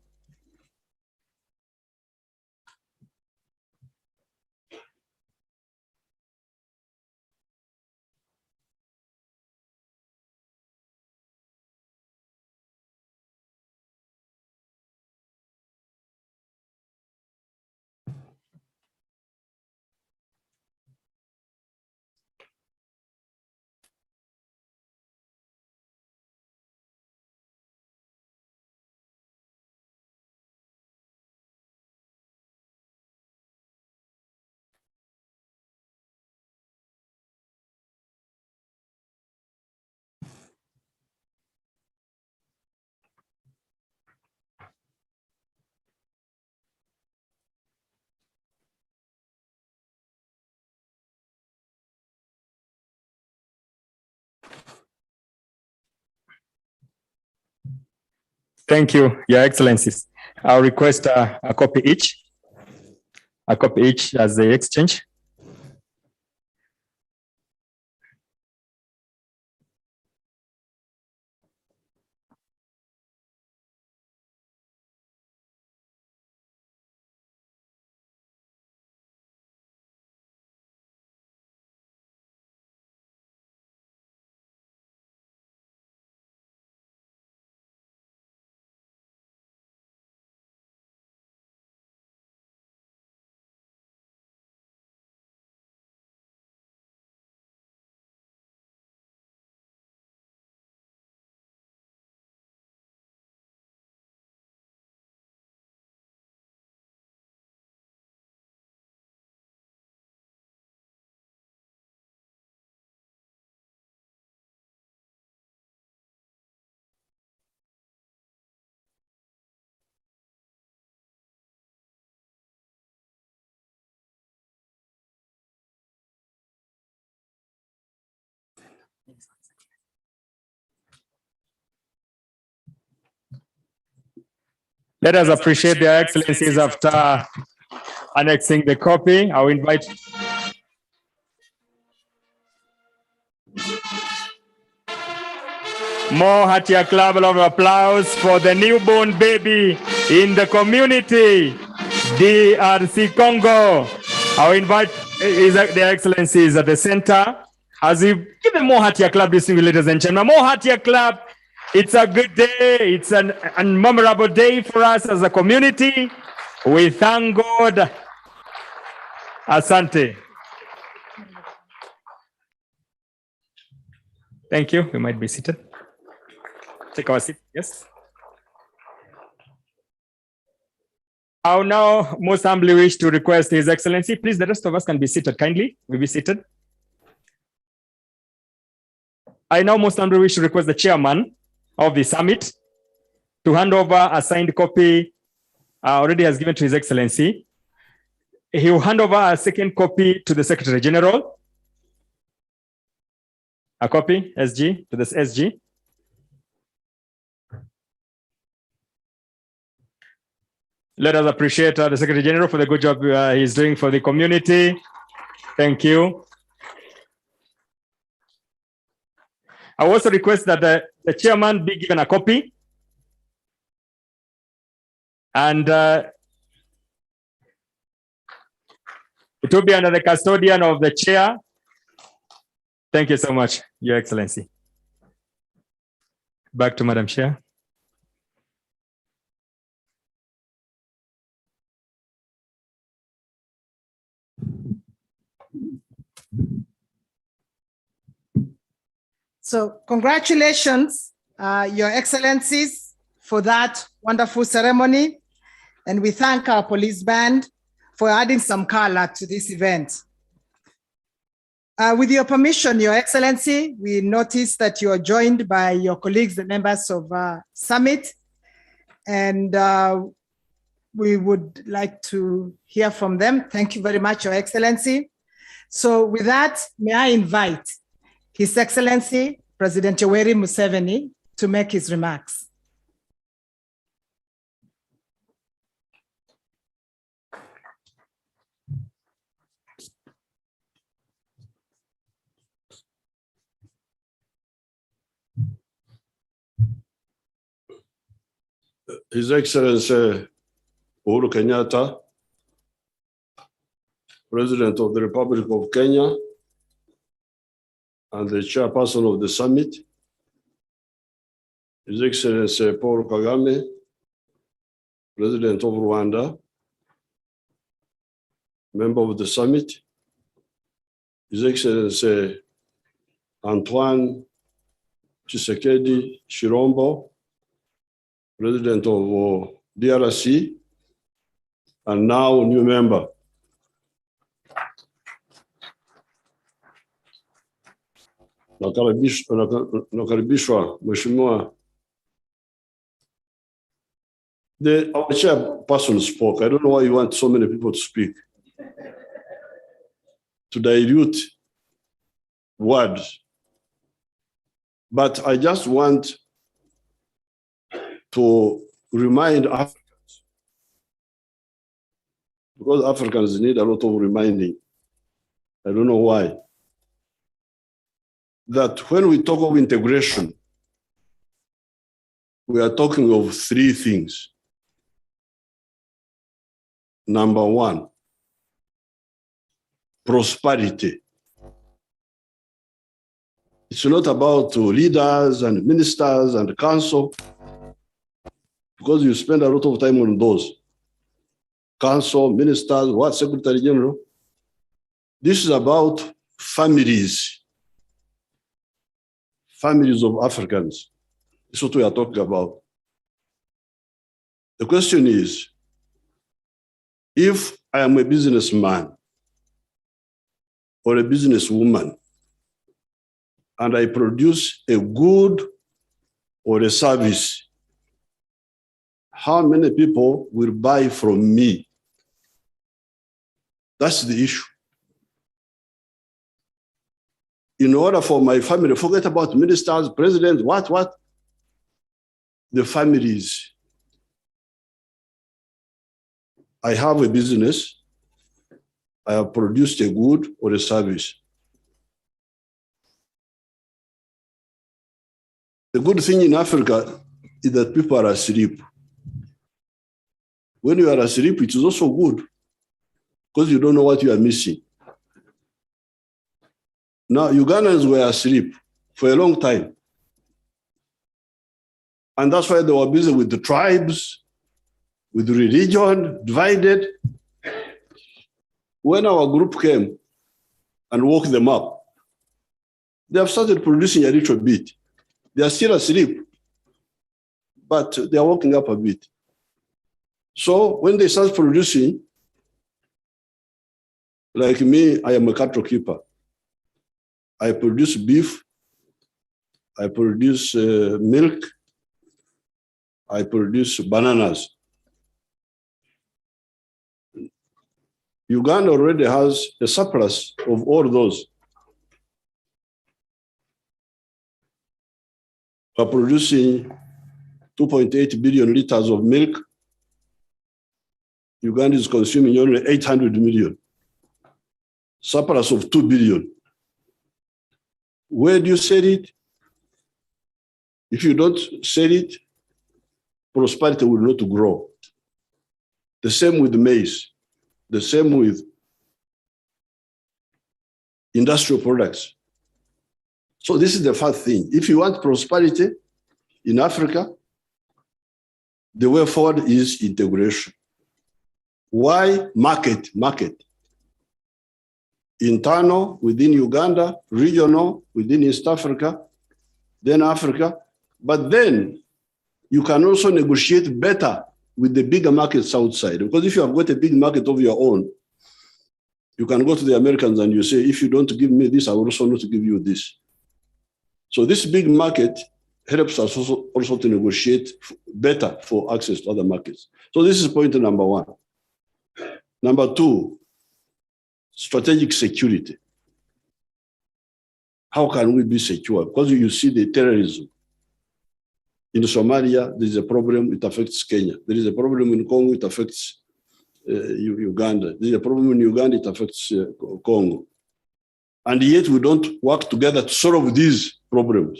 Thank you, Your Excellencies. I'll request a copy each. A copy each as the exchange. Let us appreciate their excellencies after annexing the copy. I will invite more heartier clap of applause for the newborn baby in the community, DRC Congo. I will invite their excellencies at the center as we give them more heartier clap, distinguished ladies and gentlemen. More heartier clap. It's a good day. It's an memorable day for us as a community. We thank God. Asante. Thank you. We might be seated. Take our seat. Yes. I will now most humbly wish to request His Excellency. Please, the rest of us can be seated kindly. We'll be seated. I now most humbly wish to request the chairman of the summit to hand over a signed copy already has given to His Excellency. He will hand over a second copy to the Secretary General. A copy, SG, to this SG. Let us appreciate the Secretary General for the good job he's doing for the community. Thank you. I also request that the chairman be given a copy. And it will be under the custodian of the chair. Thank you so much, Your Excellency. Back to Madam Chair. So congratulations, Your Excellencies, for that wonderful ceremony. And we thank our police band for adding some color to this event. With your permission, Your Excellency, we noticed that you are joined by your colleagues, the members of Summit, and we would like to hear from them. Thank you very much, Your Excellency. So with that, may I invite His Excellency, President Yoweri Museveni, to make his remarks. His Excellency Uhuru Kenyatta, President of the Republic of Kenya, and the chairperson of the summit, His Excellency Paul Kagame, President of Rwanda, member of the summit, His Excellency Antoine Tshisekedi Chirombo, President of DRC, and now new member. Nakaribishwa Mheshimiwa. Our chairperson spoke. I don't know why you want so many people to speak. To dilute words. But I just want to remind Africans, because Africans need a lot of reminding. I don't know why. That when we talk of integration, we are talking of three things. Number one, prosperity. It's not about leaders and ministers and council, because you spend a lot of time on those. Council, ministers, what, Secretary General. This is about families. Families of Africans. That's what we are talking about. The question is, if I am a businessman or a businesswoman and I produce a good or a service, how many people will buy from me? That's the issue. In order for my family, forget about ministers, presidents, what? The families. I have a business. I have produced a good or a service. The good thing in Africa is that people are asleep. When you are asleep, it is also good because you don't know what you are missing. Now, Ugandans were asleep for a long time. And that's why they were busy with the tribes, with the religion, divided. When our group came and woke them up, they have started producing a little bit. They are still asleep, but they are waking up a bit. So when they start producing, like me, I am a cattle keeper. I produce beef, I produce milk, I produce bananas. Uganda already has a surplus of all those. We're producing 2.8 billion liters of milk. Uganda is consuming only 800 million. Surplus of 2 billion. Where do you sell it? If you don't sell it, prosperity will not grow. The same with maize, the same with industrial products. So this is the first thing. If you want prosperity in Africa, the way forward is integration. Why? Market. Internal within Uganda, regional within East Africa, then Africa. But then you can also negotiate better with the bigger markets outside. Because if you have got a big market of your own, you can go to the Americans and you say, if you don't give me this, I will also not give you this. So this big market helps us also to negotiate better for access to other markets. So this is point number one. Number two, strategic security. How can we be secure? Because you see the terrorism. In Somalia, there is a problem, it affects Kenya. There is a problem in Congo, it affects Uganda. There is a problem in Uganda, it affects Congo. And yet we don't work together to solve these problems.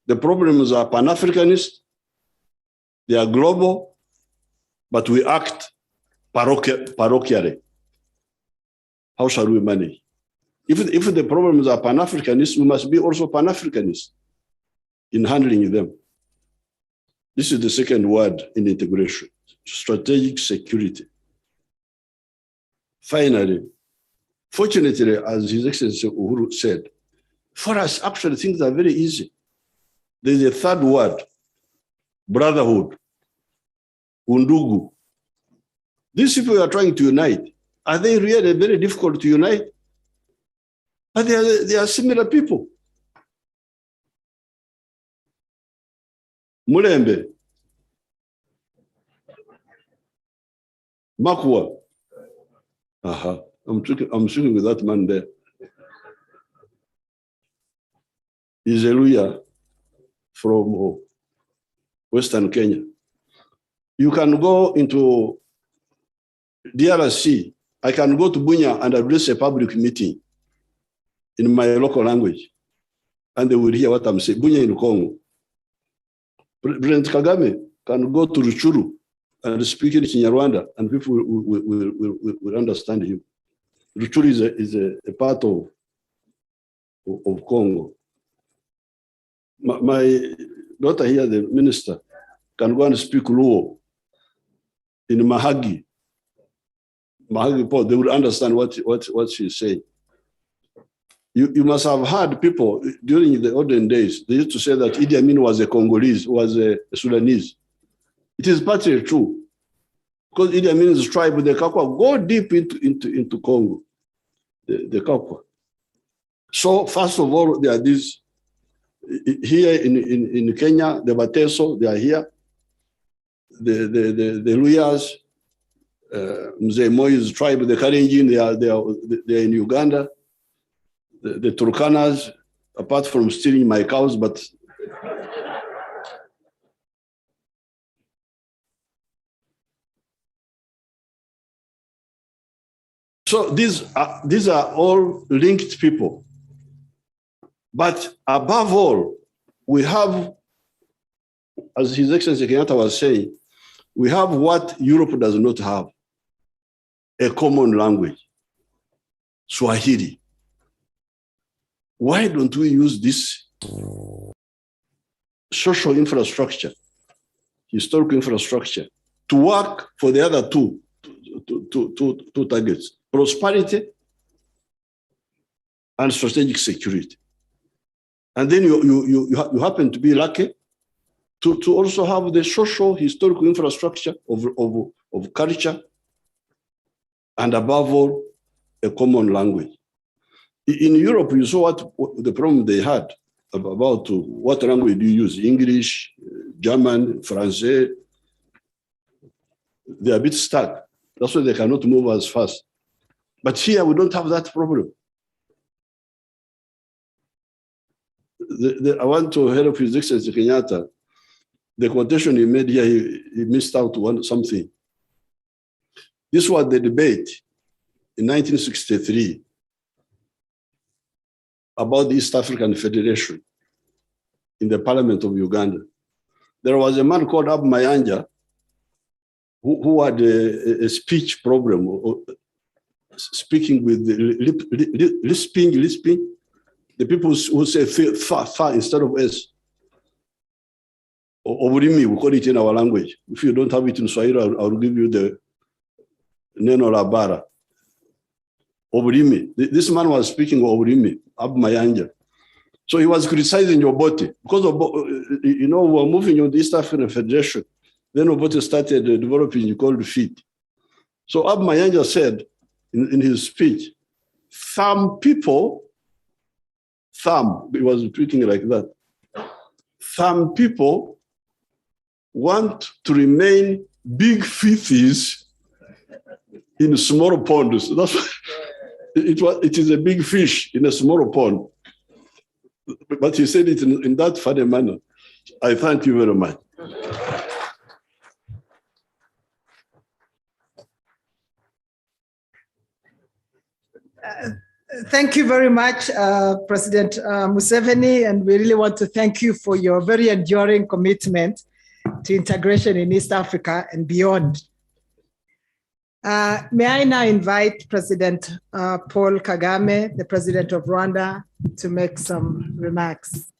The problems are Pan-Africanist, they are global, but we act parochially. How shall we manage? If the problems are Pan-Africanist, we must be also Pan-Africanist in handling them. This is the second word in integration, strategic security. Finally, fortunately, as His Excellency Uhuru said, for us, actually, things are very easy. There's a third word, brotherhood, undugu. These people we are trying to unite, are they really very difficult to unite? But they are similar people. Mulembe, Makwa. I'm speaking with that man there. Izeluya from Western Kenya. You can go into DRC. I can go to Bunya and address a public meeting in my local language, and they will hear what I'm saying. Bunya in Congo. President Kagame can go to Ruchuru and speak in Kinyarwanda, and people will understand him. Ruchuru is a part of Congo. My daughter here, the minister, can go and speak Luo in Mahagi Port. They will understand what she's saying. You must have heard people during the olden days, they used to say that Idi Amin was a Congolese, was a Sudanese. It is partly true. Because Idi Amin's tribe, the Kakwa, go deep into Congo, the Kakwa. So first of all, there are these, here in Kenya, the Bateso, they are here. The Luyas, Mzee Moi's tribe, the Kalenjin, they are in Uganda. The Turkanas, apart from stealing my cows, but so these are all linked people. But above all, we have, as His Excellency Kenyatta was saying, we have what Europe does not have: a common language, Swahili. Why don't we use this social infrastructure, historical infrastructure, to work for the other two targets: prosperity and strategic security? And then you happen to be lucky to also have the social historical infrastructure of culture, and above all, a common language. In Europe, you saw what the problem they had about what language do you use: English, German, French. They're a bit stuck. That's why they cannot move as fast. But here, we don't have that problem. I want to help His Excellency Kenyatta. The quotation he made here, he missed out something. This was the debate in 1963 about the East African Federation in the Parliament of Uganda. There was a man called Abu Mayanja who had a speech problem, speaking with lisping. The people who say fa instead of S. Oburimi, we call it in our language. If you don't have it in Swahili, I'll give you the Neno Labara. Oburimi. This man was speaking Oburimi, Abu Mayanja. So he was criticizing Obote because of, we were moving on the East African Federation. Then Obote started developing cold feet. So Abu Mayanja said in his speech, he was speaking like that. Some people want to remain big fishes in small ponds. That's it is a big fish in a small pond. But he said it in that funny manner. I thank you very much. Thank you very much, President Museveni, and we really want to thank you for your very enduring commitment to integration in East Africa and beyond. May I now invite President Paul Kagame, the President of Rwanda, to make some remarks.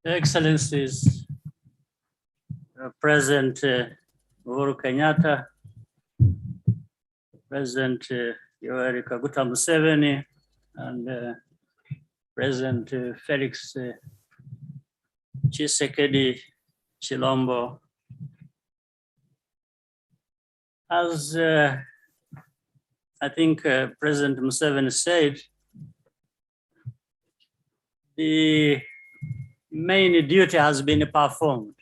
Excellencies, President Uhuru Kenyatta, President Yoweri Museveni, and President Felix Tshisekedi Chilombo. As I think President Museveni said, the main duty has been performed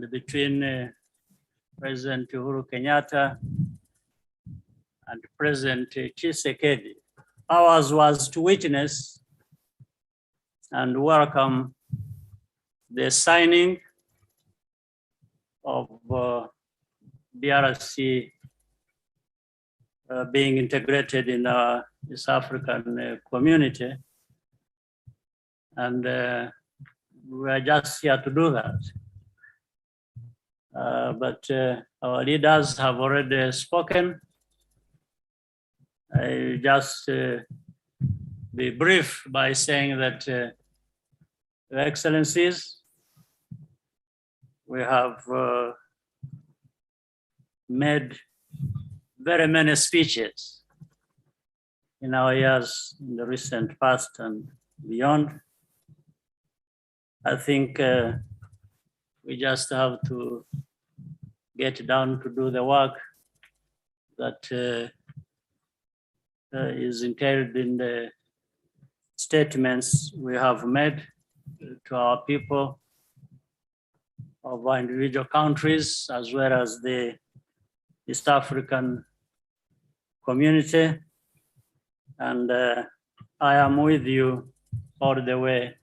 between President Uhuru Kenyatta and President Tshisekedi. Ours was to witness and welcome the signing of DRC being integrated in our East African community. And we are just here to do that. But our leaders have already spoken. I just be brief by saying that, Your Excellencies, we have made very many speeches in our years in the recent past and beyond. I think we just have to get down to do the work that is entailed in the statements we have made to our people of our individual countries, as well as the East African community. And I am with you all the way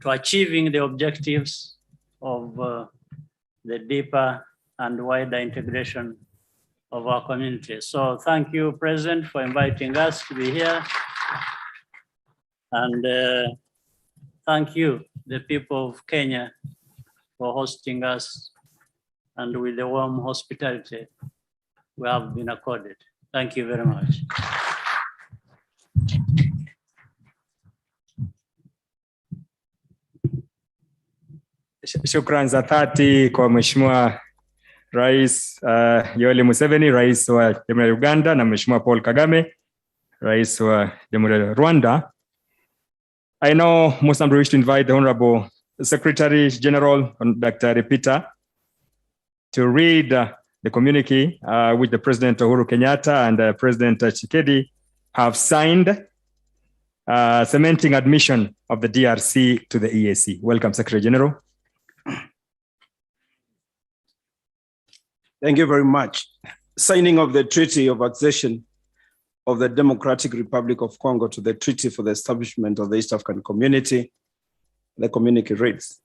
to achieving the objectives of the deeper and wider integration of our community. So thank you, President, for inviting us to be here. And thank you, the people of Kenya, for hosting us and with the warm hospitality we have been accorded. Thank you very much. Shukran za dhati kwa Mheshimiwa Rais Yoweri Museveni, Rais wa Jamhuri ya Uganda, na Mheshimiwa Paul Kagame, Rais wa Jamhuri ya Rwanda. I know most wish to invite the Honorable Secretary General, Dr. Peter, to read the communique which the President Uhuru Kenyatta and President Tshisekedi have signed, cementing admission of the DRC to the EAC. Welcome, Secretary General. Thank you very much. Signing of the Treaty of Accession of the Democratic Republic of Congo to the Treaty for the Establishment of the East African Community. The communique reads: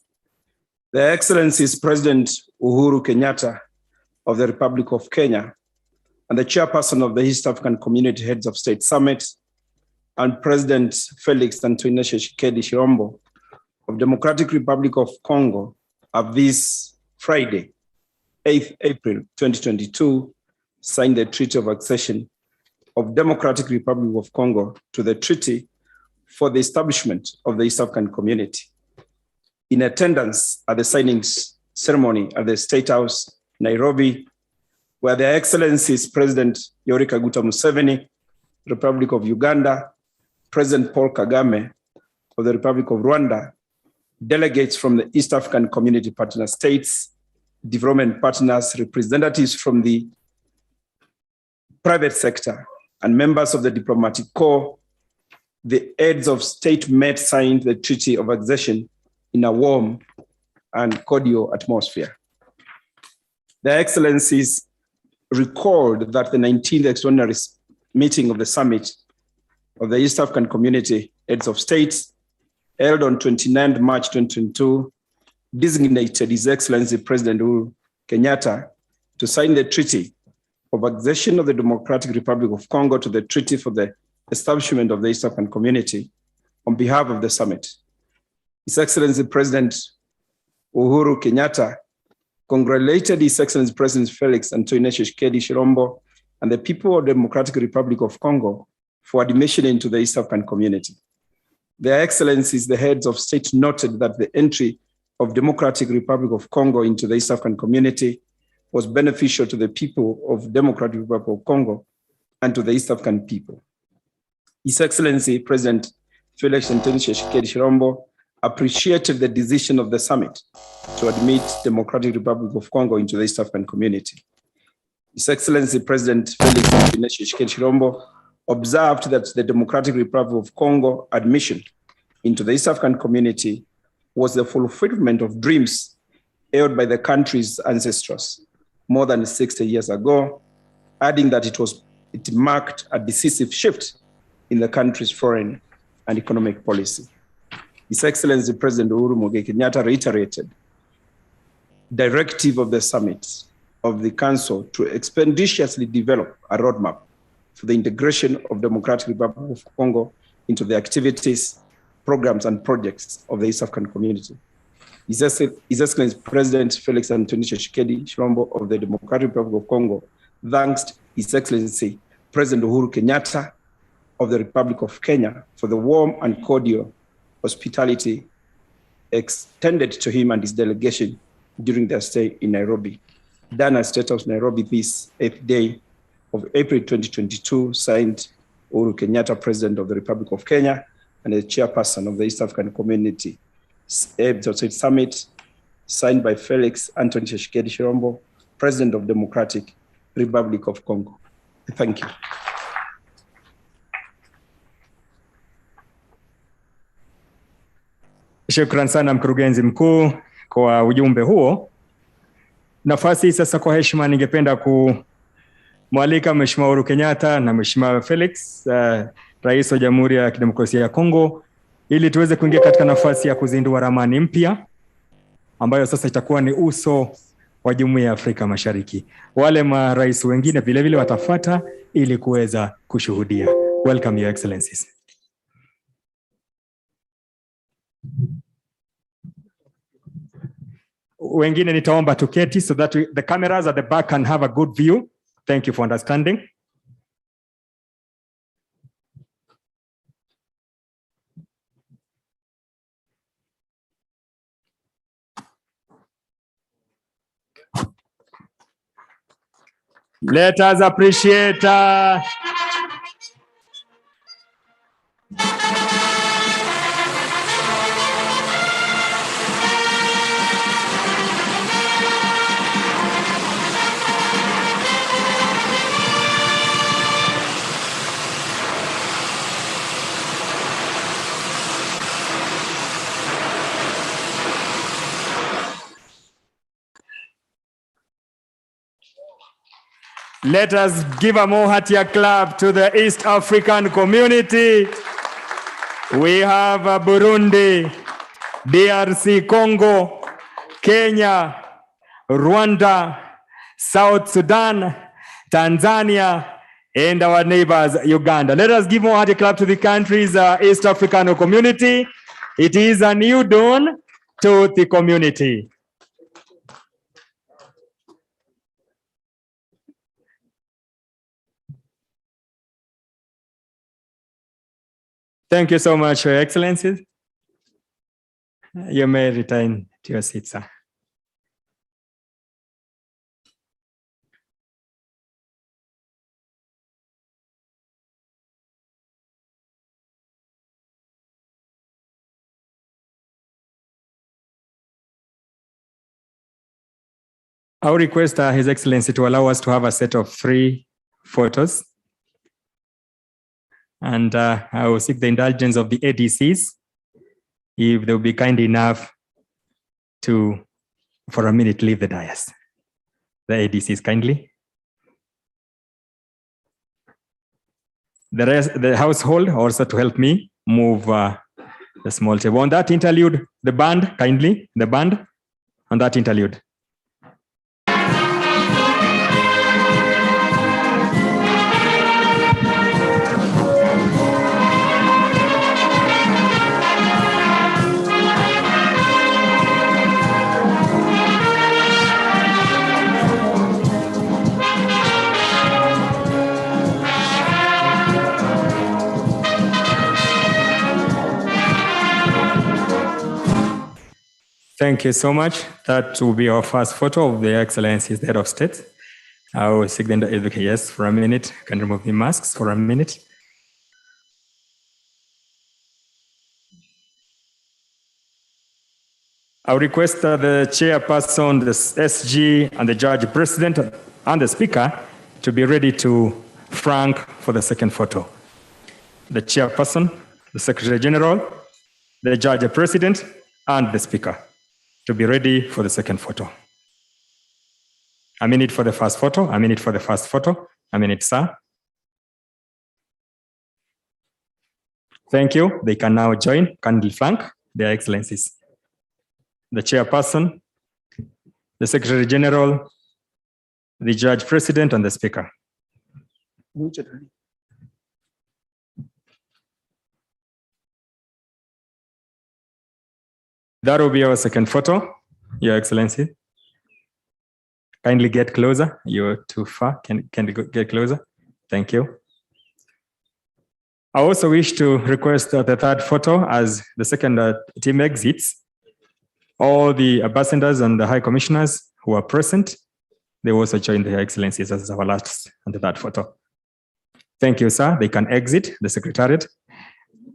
Their Excellencies President Uhuru Kenyatta of the Republic of Kenya and the Chairperson of the East African Community Heads of State Summit, and President Felix and Tshisekedi Chilombo of Democratic Republic of Congo have this Friday, 8th April 2022, signed the Treaty of Accession of Democratic Republic of Congo to the Treaty for the Establishment of the East African Community. In attendance at the signing ceremony at the State House, Nairobi, where Their Excellencies President Yoweri Museveni, Republic of Uganda, President Paul Kagame of the Republic of Rwanda, delegates from the East African Community Partner States, development partners, representatives from the private sector, and members of the diplomatic corps, the heads of state met signed the Treaty of Accession in a warm and cordial atmosphere. Their Excellencies recalled that the 19th extraordinary meeting of the Summit of the East African Community Heads of States, held on 29th March 2022, designated His Excellency President Uhuru Kenyatta to sign the Treaty of Accession of the Democratic Republic of Congo to the Treaty for the Establishment of the East African Community on behalf of the Summit. His Excellency President Uhuru Kenyatta congratulated His Excellency President Felix and Tshisekedi Chilombo and the people of the Democratic Republic of Congo for admission into the East African Community. Their Excellencies, the heads of state, noted that the entry of Democratic Republic of Congo into the East African Community was beneficial to the people of Democratic Republic of Congo and to the East African people. His Excellency President Felix and Tshisekedi Chilombo appreciated the decision of the summit to admit Democratic Republic of Congo into the East African Community. His Excellency President Felix and Tshisekedi Chilombo observed that the Democratic Republic of Congo admission into the East African Community was the fulfillment of dreams held by the country's ancestors more than 60 years ago, adding that it marked a decisive shift in the country's foreign and economic policy. His Excellency President Uhuru Kenyatta reiterated directive of the summit of the Council to expeditiously develop a roadmap for the integration of Democratic Republic of Congo into the activities, programs, and projects of the East African community. His Excellency President Felix Tshisekedi of the Democratic Republic of Congo thanks His Excellency President Uhuru Kenyatta of the Republic of Kenya for the warm and cordial hospitality extended to him and his delegation during their stay in Nairobi. Done at State House, Nairobi, this 8th day of April 2022, signed Uhuru Kenyatta, President of the Republic of Kenya, and the Chairperson of the East African Community Summit, signed by Felix Tshisekedi, President of Democratic Republic of Congo. Thank you. Shukran sana mkurugenzi mkuu kwa ujumbe huo. Nafasi sasa kwa heshima ningependa kumwalika Mheshimiwa Uhuru Kenyatta na Mheshimiwa Felix, Rais wa Jamhuri ya Kidemokrasia ya Kongo, ili tuweze kuingia katika nafasi ya kuzindua ramani mpya ambayo sasa itakuwa ni uso wa Jumuiya ya Afrika Mashariki. Wale marais wengine vile vile watafuata ili kuweza kushuhudia. Welcome, Your Excellencies. Wengine nitaomba tuketi so that the cameras at the back can have a good view. Thank you for understanding. Let us appreciate Let us give a more heartier clap to the East African community. We have Burundi, DRC, Congo, Kenya, Rwanda, South Sudan, Tanzania, and our neighbors, Uganda. Let us give more hearty clap to the country's East African community. It is a new dawn to the community. Thank you so much, Your Excellencies. You may return to your seat, sir. I will request His Excellency to allow us to have a set of 3 photos. And I will seek the indulgence of the ADCs, if they will be kind enough to, for a minute, leave the dais. The ADCs kindly. The rest, the household also to help me move the small table. On that interlude, the band, kindly, the band on that interlude. Thank you so much. That will be our first photo of the Excellency's Head of State. I will seek the yes for a minute. Can remove the masks for a minute. I will request the chairperson, the SG, and the judge president and the speaker to be ready to frank for the second photo. The chairperson, the secretary general, the judge president, and the speaker. to be ready for the second photo. A minute for the first photo, a minute for the first photo, a minute, sir. Thank you. They can now join, kindly flank, Their Excellencies. The chairperson, the Secretary General, the Judge President, and the Speaker. That will be our second photo, Your Excellency. Kindly get closer. You're too far. Can you get closer? Thank you. I also wish to request the third photo as the second team exits. All the ambassadors and the high commissioners who are present, they also join Their Excellencies as our last and the third photo. Thank you, sir. They can exit the Secretariat.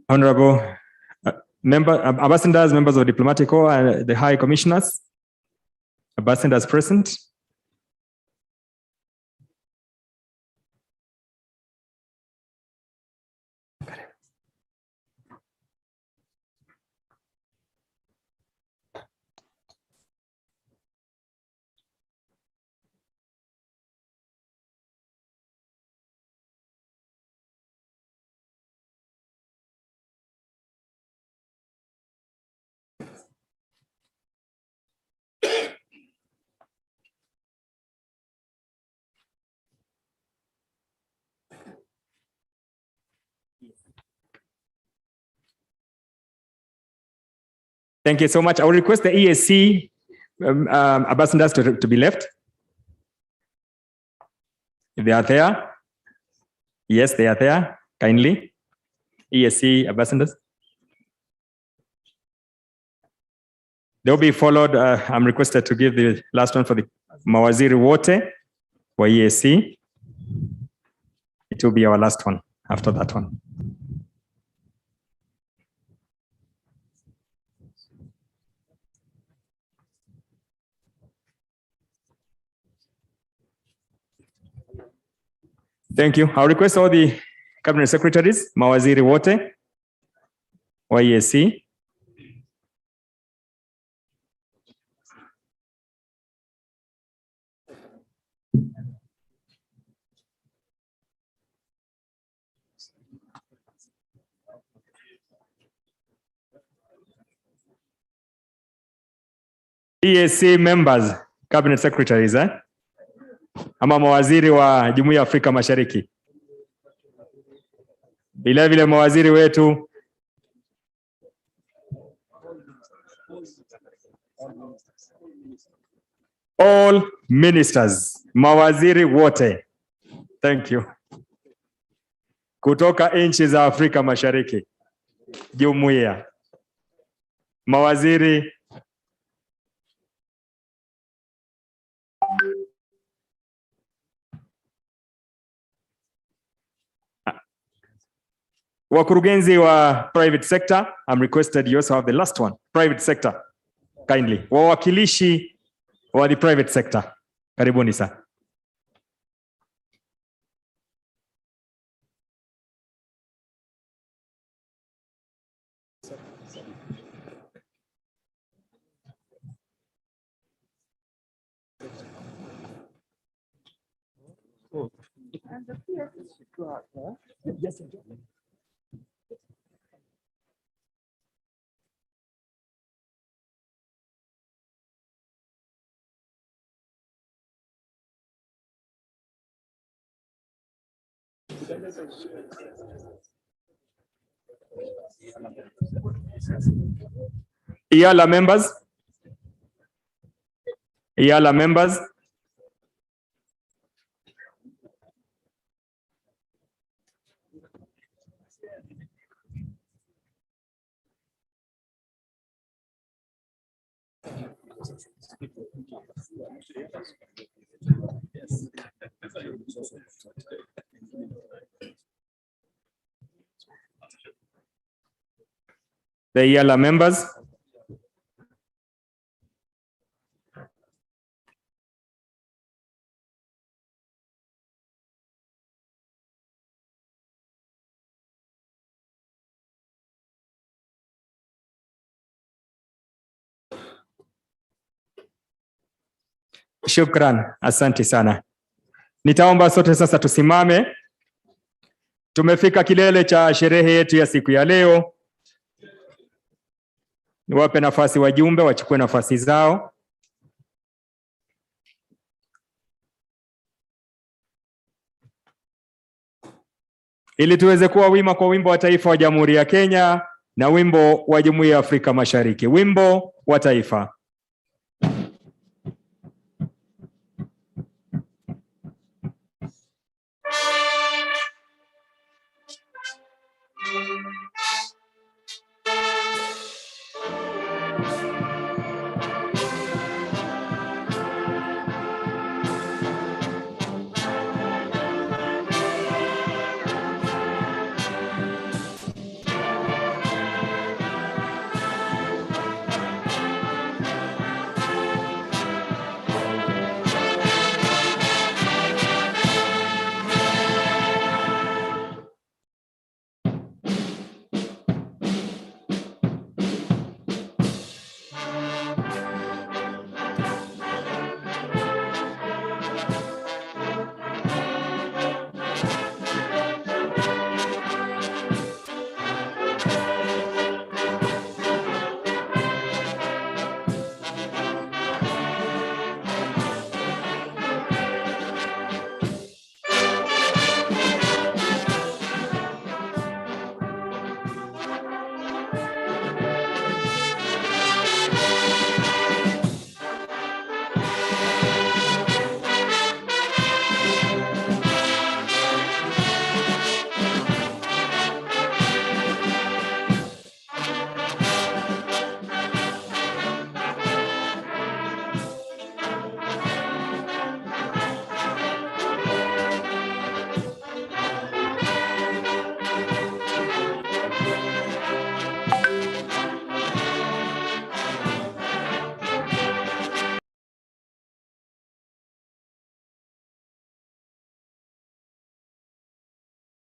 Honorable ambassadors, members of diplomatic corps, and the high commissioners, ambassadors present. Thank you so much. I will request the EAC ambassadors to be left. If they are there. Yes, they are there. Kindly. EAC ambassadors. They'll be followed. I'm requested to give the last one for the Mawaziri Wote for EAC. It will be our last one after that one. Thank you. I'll request all the cabinet secretaries, Mawaziri Wote, EAC. EAC members, cabinet secretaries, ama mawaziri wa Jumuiya ya Afrika Mashariki. Vile vile mawaziri wetu all ministers, mawaziri wote. Thank you. Kutoka nchi za Afrika Mashariki. Jumuiya. Mawaziri wakurugenzi wa private sector, I'm requested you also have the last one. Private sector, kindly. Wawakilishi wa the private sector. Karibuni sana. EALA members. EALA members. The EALA members. Shukran, asante sana. Nitaomba sote sasa tusimame. Tumefika kilele cha sherehe yetu ya siku ya leo. Niwape nafasi wajumbe wachukue nafasi zao. Ili tuweze kuwa wima kwa wimbo wa taifa wa Jamhuri ya Kenya na wimbo wa Jumuiya ya Afrika Mashariki. Wimbo wa taifa.